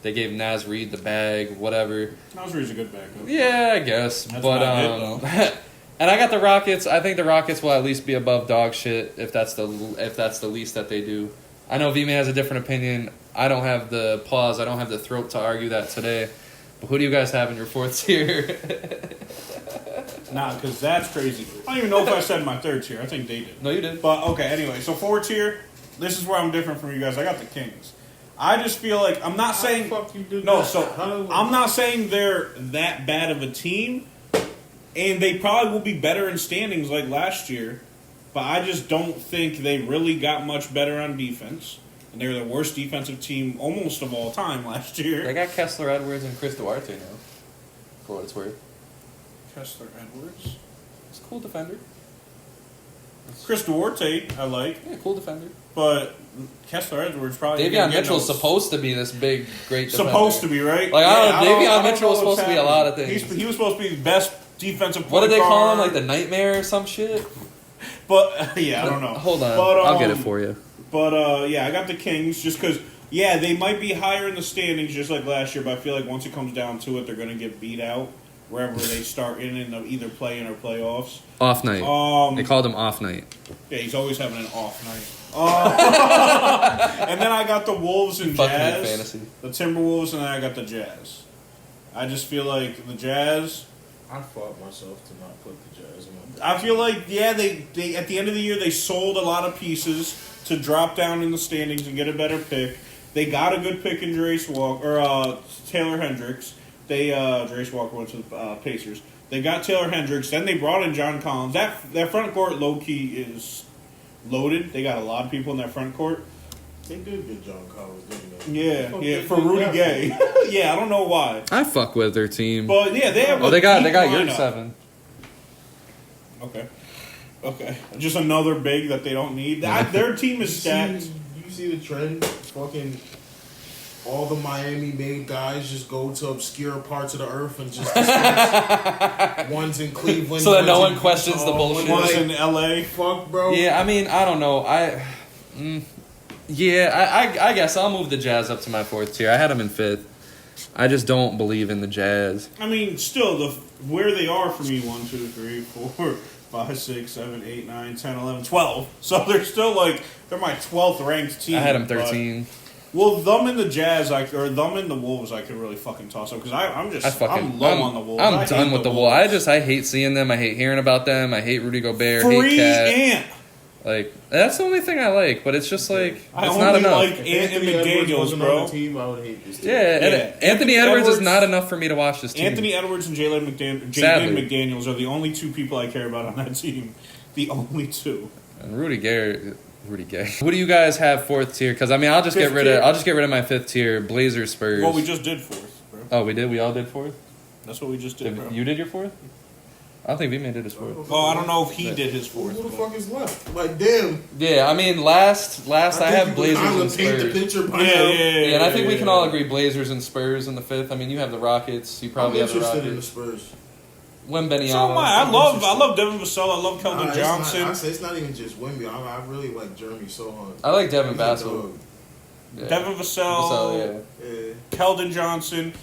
They gave Naz Reid the bag, whatever. Naz Reid's a good backup. Yeah, I guess. That's but not it, though. and I got the Rockets. I think the Rockets will at least be above dog shit if that's the least that they do. I know V-Man has a different opinion. I don't have the pause. I don't have the throat to argue that today. But who do you guys have in your fourth tier? Nah, because that's crazy. I don't even know if I said my third tier. I think they did. No, you did. But, okay, anyway. So, fourth tier, this is where I'm different from you guys. I got the Kings. I just feel like, I'm not saying... Fuck you did no, that. so, I'm not saying they're that bad of a team. And they probably will be better in standings like last year. But I just don't think they really got much better on defense. And they were the worst defensive team almost of all time last year. They got Kessler Edwards and Chris Duarte now, for what it's worth. Kessler Edwards. He's a cool defender. Chris Duarte, I like. Yeah, cool defender. But Kessler Edwards probably... Davion Mitchell's supposed to be this big, great defender. Supposed to be, right? Like, I don't know, Davion I don't Mitchell was know what's supposed to be a lot of happening. things. He was supposed to be the best defensive What point did they call him? guard. Like the Nightmare or some shit? But, yeah, I don't know. Hold on. But, I'll get it for you. But, yeah, I got the Kings just because, yeah, they might be higher in the standings just like last year, but I feel like once it comes down to it, they're going to get beat out wherever they start in the either play-in or playoffs. Off night. They called him off night. Yeah, he's always having an off night. And then I got the Wolves and Jazz. Fantasy. The Timberwolves, and then I got the Jazz. I just feel like the Jazz... I fought myself to not put the Jazz in my... I feel like, yeah, they at the end of the year, they sold a lot of pieces to drop down in the standings and get a better pick. They got a good pick in Taylor Hendricks. Jarace Walker went to the Pacers. They got Taylor Hendricks. Then they brought in John Collins. That front court, low-key, is loaded. They got a lot of people in that front court. They did get John Collins, didn't they? Yeah, for Rudy Gay. Yeah, I don't know why. I fuck with their team. But, yeah, they have they got lineup. your 7. Okay. Just another big that they don't need. Their team is stacked. You see the trend? Fucking all the Miami-made guys just go to obscure parts of the earth and just one's in Cleveland. So that no one questions the bullshit. One's in L.A. Fuck, bro. Yeah, I mean, I don't know. I guess I'll move the Jazz up to my fourth tier. I had them in 5th. I just don't believe in the Jazz. I mean, still, where they are for me, 1, 2, 3, 4, 5, 6, 7, 8, 9, 10, 11, 12. So they're still they're my 12th ranked team. I had them 13. Well, them and the Jazz, or them and the Wolves, I could really fucking toss up because I'm low on the Wolves. I'm done with the Wolves. I hate seeing them. I hate hearing about them. I hate Rudy Gobert. Hate Cat. Ant. That's the only thing I like, but it's just it's I not only enough. like Ant and McDaniels, bro. On the team, I would hate this team. Yeah, Anthony Edwards is not enough for me to watch this team. Anthony Edwards and Jaylen McDaniels are the only 2 people I care about on that team. The only 2. And Rudy Gay. Who do you guys have 4th tier? Because I mean, I'll just get rid of my 5th tier. Blazers, Spurs. Well, we just did 4th, bro. Oh, we did. We all did 4th. That's what we just did, bro. You did your 4th? I don't think V-Man did his 4th. Oh, I don't know if he did his 4th. Who the fuck is left? Like, damn. Yeah, I mean, last I have Blazers and Spurs. The picture by Yeah, and I think we can all agree Blazers and Spurs in the 5th. I mean, you have the Rockets. You probably have the Rockets. I'm interested in the Spurs. Wembanyama. So am I. I love Devin Vassell. I love Keldon Johnson. It's not even just Wemby. I really like Jeremy Sohan. I like Devin Vassell. Yeah. Devin Vassell, Keldon Johnson.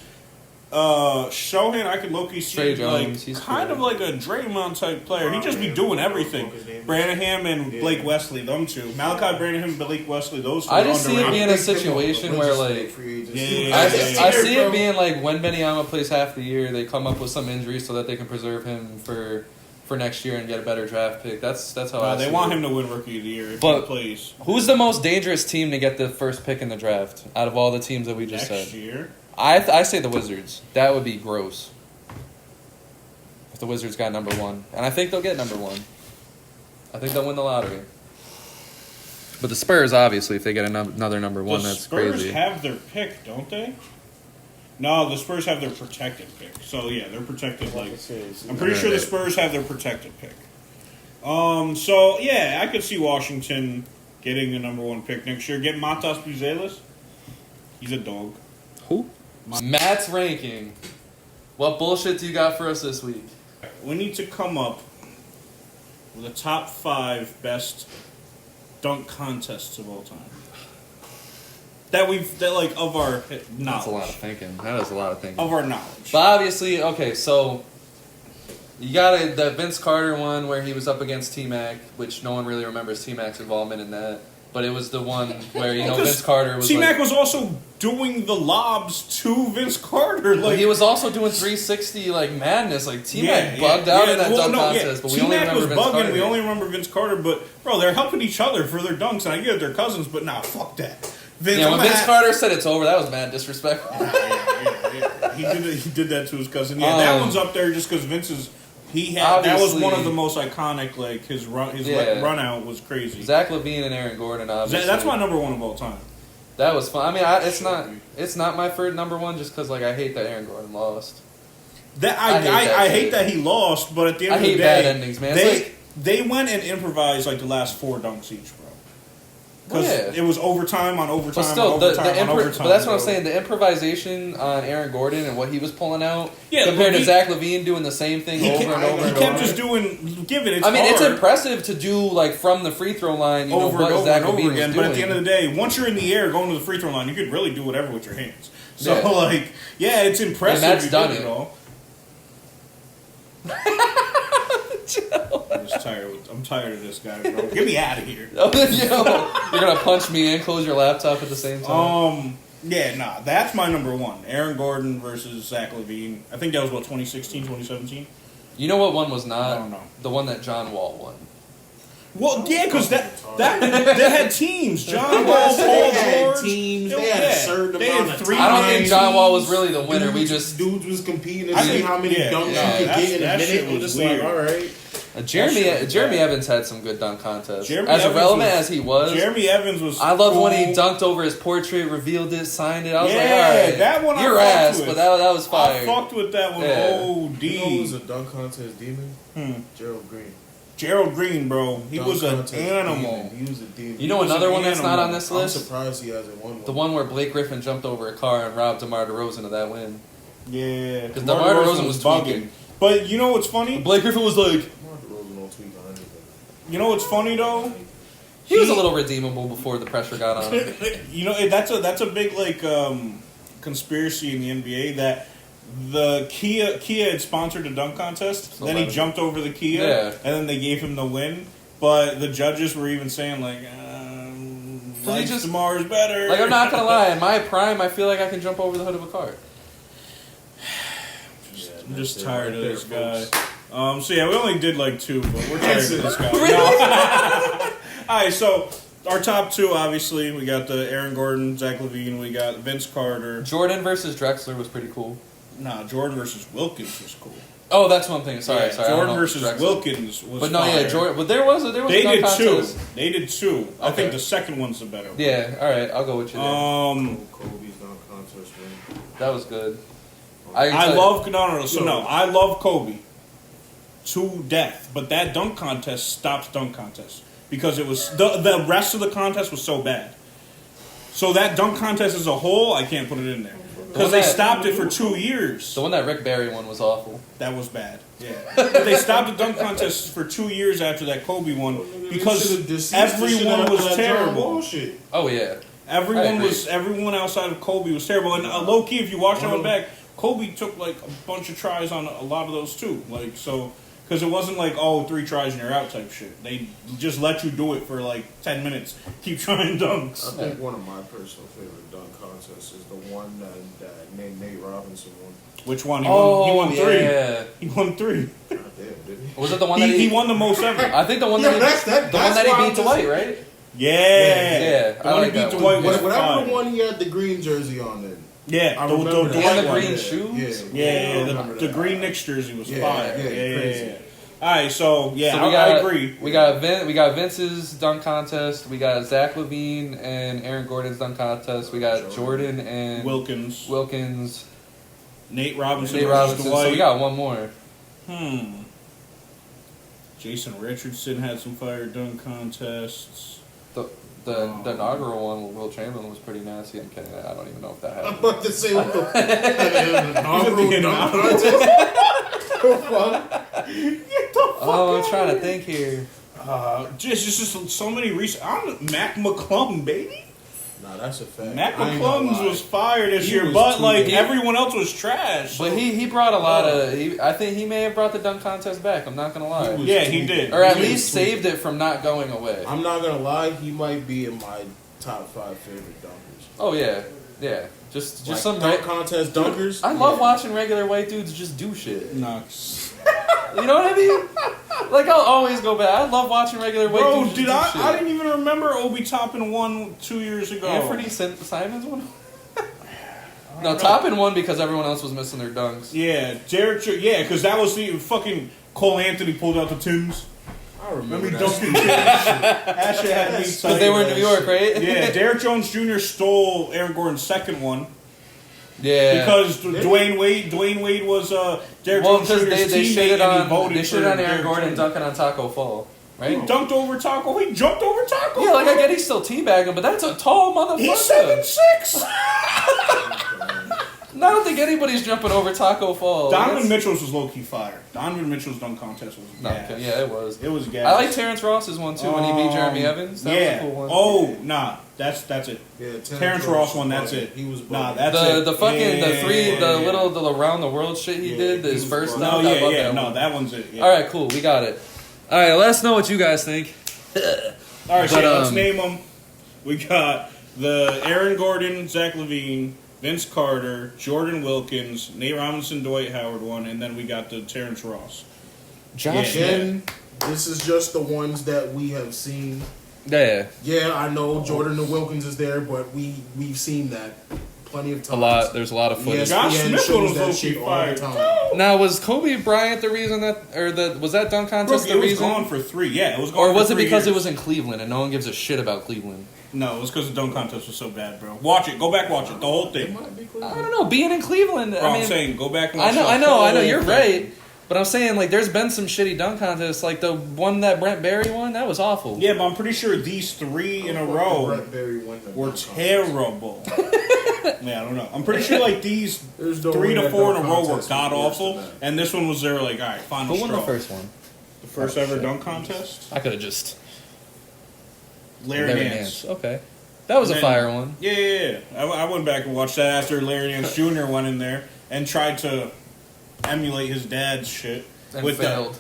Shohan, I could low-key see kind of like a Draymond type player. He'd just be doing everything. Branham and Blake Wesley, them two. Malachi Branham and Blake Wesley, those two. I just see it being a situation where I see it being like when Wembanyama plays half the year, they come up with some injury so that they can preserve him for for next year and get a better draft pick. That's how I see they want it. him to win Rookie of the Year if But he plays. Who's the most dangerous team to get the first pick in the draft out of all the teams that we just Next said? year? I say the Wizards. That would be gross. If the Wizards got number 1. And I think they'll get number 1. I think they'll win the lottery. But the Spurs, obviously, if they get another number 1, that's crazy. The Spurs have their pick, don't they? No, the Spurs have their protected pick. So, yeah, they're protected. Like, I'm pretty sure the Spurs have their protected pick. So, yeah, I could see Washington getting the number 1 pick next year. Get Matas Buzelis. He's a dog. Who? Matt's ranking. What bullshit do you got for us this week? We need to come up with the top 5 best dunk contests of all time. That of our knowledge. That's a lot of thinking. That is a lot of thinking. Of our knowledge. But obviously, okay, so you got the Vince Carter one where he was up against T-Mac, which no one really remembers T-Mac's involvement in that. But it was the one where, Vince Carter was T-Mac was also doing the lobs to Vince Carter. Like, he was also doing 360 madness. Like T-Mac bugged out in that dunk contest, but we only remember Vince Carter. We only remember Vince Carter, but bro, they're helping each other for their dunks, and I get it, they're cousins, but nah, fuck that. When Vince Carter said it's over, that was mad disrespectful. Yeah. He did that to his cousin. Yeah, that one's up there just because Vince is. That was one of the most iconic. Like his run out was crazy. Zach LaVine and Aaron Gordon, obviously. That's my number 1 of all time. That was fun. I mean, it's not my first number 1 just because I hate that Aaron Gordon lost. I hate that he lost, but at the end of the day, bad endings, man. They went and improvised the last 4 dunks each, bro. Because it was overtime on overtime. But still, But that's what I'm saying. The improvisation on Aaron Gordon and what he was pulling out compared to Zach LaVine doing the same thing over and over. He kept just doing. It's impressive to do from the free throw line, over and over again. But at the end of the day, once you're in the air going to the free throw line, you could really do whatever with your hands. So it's impressive. And Matt's done it all. I'm tired of this guy, bro. Get me out of here. You're gonna punch me and close your laptop at the same time. That's my number 1. Aaron Gordon versus Zach LaVine. I think that was 2016, 2017. You know what one was not? I don't know. The one that John Wall won. Well, yeah, because that they had teams. John Wall, Paul George. Teams. They had a certain amount of 3 I don't think John Wall was really the winner. Dudes was competing to see how many dunks you could get in a minute. It was just weird. all right. Jeremy Evans had some good dunk contests. Irrelevant as he was, Jeremy Evans was. I loved when he dunked over his portrait, revealed it, signed it. I was like, all right, that one. Your ass, but that was fire. I fucked with that one. Yeah. OD. You know who was a dunk contest demon? Gerald Green. Gerald Green, bro. He was an animal. He was a demon. You know another one that's not on this list? I'm surprised he hasn't won one. The one where Blake Griffin jumped over a car and robbed DeMar DeRozan of that win. Yeah. Because DeMar DeRozan was bugging. But you know what's funny? Blake Griffin was like... DeMar DeRozan don't tweak on anything. You know what's funny, though? He was a little redeemable before the pressure got on him. That's a big, conspiracy in the NBA that... The Kia had sponsored a dunk contest. Then he jumped over the Kia, and then they gave him the win. But the judges were even saying DeMar is better. I'm not gonna lie. In my prime, I feel like I can jump over the hood of a car. I'm just tired of this guy. We only did 2, but we're tired of this guy. All right, so. Our top 2, obviously, we got the Aaron Gordon, Zach LaVine. We got Vince Carter. Jordan versus Drexler was pretty cool. Nah, Jordan versus Wilkins was cool. Oh, that's one thing. Sorry. Jordan versus Wilkins was. But no, fire. Jordan. But there was They a did contest. 2. They did 2. Okay. I think the second one's the better one. Yeah. All right. I'll go with you. Kobe's dunk contest win. That was good. I love Kobe to death, but that dunk contest stops dunk contests because it was the rest of the contest was so bad. So that dunk contest as a whole, I can't put it in there. Because they stopped it for 2 years. The one that Rick Barry won was awful. That was bad. Yeah. But they stopped the dunk contest for 2 years after that Kobe one because everyone was terrible. Oh yeah. Everyone outside of Kobe was terrible. And low key, if you watch that one back, Kobe took a bunch of tries on a lot of those too. Because it wasn't like, 3 tries and you're out type shit. They just let you do it for like 10 minutes. Keep trying dunks. I think one of my personal favorite dunk contests is the one that Nate Robinson won. Which one? He won 3. Yeah. He won 3. God damn, didn't he? Was it the one that He won the most ever. I think the one that he beat Dwight, right? Yeah. I like that one. Dwight was Whatever fine. the one he had the green jersey on then. Yeah, I the remember that. Dwight And the one. green shoes? Yeah, I the green Knicks jersey was Yeah, fire. crazy. Yeah. All right, so So I agree. We got Vince's dunk contest. We got Zach LaVine and Aaron Gordon's dunk contest. We got Jordan and Wilkins, Nate Nate Robinson, Robinson. Dwight. So we got one more. Jason Richardson had some fire dunk contests. The inaugural one with Will Chamberlain was pretty nasty. I'm kidding. I don't even know if that I'm happened. about to say what the inaugural dunk contest. Oh, I'm trying to think here. Just so many recent. Mac McClung, baby. Nah, that's a fact. Mac McClung was fire this year, was but too like big. everyone else was trash. But he brought a lot of. I think he may have brought the dunk contest back. I'm not gonna lie. He did. Or at He was least tweaking. saved it from not going away. I'm not gonna lie, he might be in my top 5 favorite dunkers. Oh yeah. Just Like some dunk contest dunkers. I love watching regular white dudes just do shit. Nah. You know what I mean? Like I'll always go back. I love watching regular white Bro, dudes did just do shit. I didn't even remember Obi Toppin won 2 years ago. Anthony Simons won. No, Toppin won because everyone else was missing their dunks. Yeah, because that was the fucking Cole Anthony pulled out the Timbs. I remember Remember that. dunking Timbs? That shit had me Because they were in New York, right? Yeah, Derrick Jones Jr. stole Aaron Gordon's second one. Yeah. Because Dwayne Wade was Derrick Well, Jones because Jr.'s they teammate shitted and he on voted they for shitted on Aaron Derrick Gordon Jones. dunking on Taco Fall, right? He dunked over Taco. He jumped over Taco. Yeah, like I get he's still teabagging, but that's a tall motherfucker. He's 7'6". I don't think anybody's jumping over Taco Fall. Donovan Mitchell's was low key fire. Donovan Mitchell's dunk contest was No, gas. okay, yeah, it was. It was gas. I like Terrence Ross's one too when he beat Jeremy Evans. That was a cool one. Oh, nah. That's it. Yeah, Terrence Ross one. That's it. He was Nah, bugging. that's it. The fucking the three Yeah. little around the world shit he did. he His was first bugging. dunk. No, I love that no, one. that one's it. Yeah. All right, cool. We got it. All right, let us know what you guys think. All right, so But, let's name them. We got the Aaron Gordon, Zach LaVine, Vince Carter, Jordan Wilkins, Nate Robinson, Dwight Howard one, and then we got the Terrence Ross. Josh. Yeah. Again, this is just the ones that we have seen. Yeah, Yeah, I know Jordan and Wilkins is there, but we've seen that plenty of times. a lot. There's a lot of footage. Josh ESPN Smith shows was that low-key shit all the fired. time. Now, was Kobe Bryant the reason was that dunk contest It the was reason? gone for 3. Yeah, it was gone Or was for it 3 because years. it was in Cleveland and no one gives a shit about Cleveland? No, it was because the dunk contest was so bad, bro. Watch it. Go back, watch it. The whole It thing. might be I clear. don't know. Being in Cleveland, Bro, I mean, I'm saying, go back and I watch know, the I know. whole You're thing. right. But I'm saying, like, there's been some shitty dunk contests. Like, the one that Brent Barry won, that was awful. Yeah, but I'm pretty sure these 3 in a row Brett Berry won the were dunk contest. terrible. Yeah, I don't know. I'm pretty sure, like, these There's no 3 way to that 4 in a dunk row were contest was god worse awful, than that. and this one was their, like, all right, final Who won straw. the first one? The first Oh, ever shit. dunk contest? I could have just... Larry Nance. Okay. That was a And fire then- one. Yeah. I went back and watched that after Larry Nance Jr. went in there and tried to emulate his dad's shit. And with failed.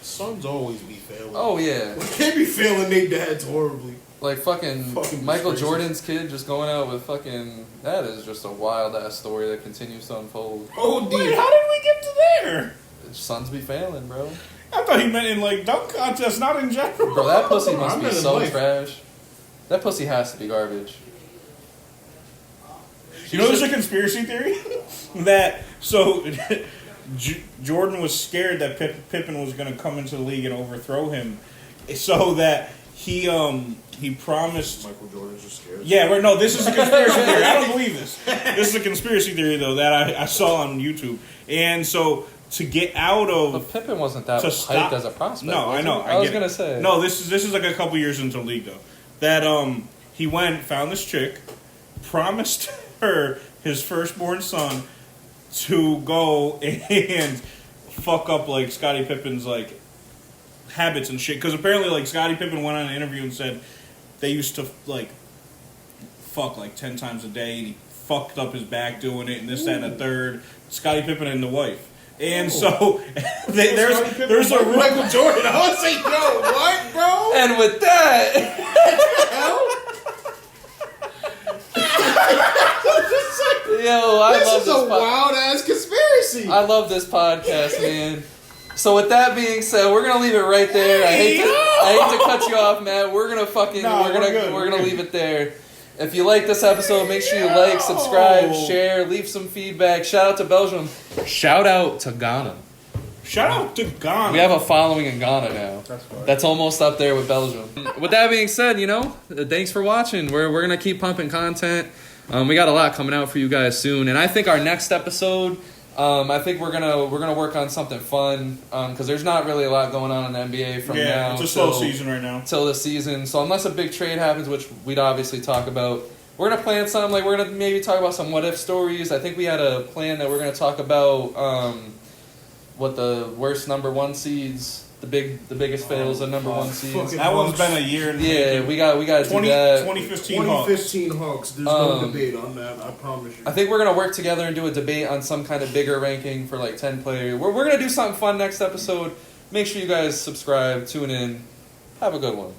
Sons always be failing. Oh, yeah. We can't be failing their dads horribly. Like, fucking Fucking Michael crazy. Jordan's kid just going out with fucking... That is just a wild-ass story that continues to unfold. Oh, Wait, dear. how did we get to there? Sons be failing, bro. I thought he meant in, like, dunk contests, not in general. Bro, that pussy must I'm be in his so life. trash. That pussy has to be garbage. You know, there's a conspiracy theory that Jordan was scared that Pippen was going to come into the league and overthrow him, so that he promised. Michael Jordan's just scared. Yeah, right. No, this is a conspiracy theory. I don't believe this. This is a conspiracy theory though that I saw on YouTube, and so to get out of. But Pippen wasn't that To hyped stop- as a prospect. No, was I he? know. I was get it. gonna say. No, this is like a couple years into the league though. That he went, found this chick, promised her his firstborn son to go and fuck up like Scottie Pippen's like habits and shit. Because apparently like Scottie Pippen went on an interview and said they used to like fuck like 10 times a day and he fucked up his back doing it and this, that, and the third. Scottie Pippen and the wife. And so there's a Michael Jordan. I was like, yo, what, bro? And with that, I love this is a wild ass conspiracy. I love this podcast, man. So with that being said, we're gonna leave it right there. I hate to cut you off, Matt. We're gonna we're gonna leave it there. If you like this episode, make sure you like, subscribe, share, leave some feedback. Shout out to Belgium. Shout out to Ghana. Shout out to Ghana. We have a following in Ghana now. That's almost up there with Belgium. With that being said, thanks for watching. We're gonna keep pumping content. We got a lot coming out for you guys soon, and I think our next episode, I think we're gonna work on something fun because there's not really a lot going on in the NBA from now. It's a slow season right now till the season. So unless a big trade happens, which we'd obviously talk about, we're gonna plan something like we're gonna maybe talk about some what if stories. I think we had a plan that we're gonna talk about what the worst number one seeds. The biggest fails of number one seeds. That one's been a year. We got to do that. 2015 Hawks. There's no debate on that. I promise you. I think we're gonna work together and do a debate on some kind of bigger ranking for like 10 players. We're gonna do something fun next episode. Make sure you guys subscribe, tune in. Have a good one.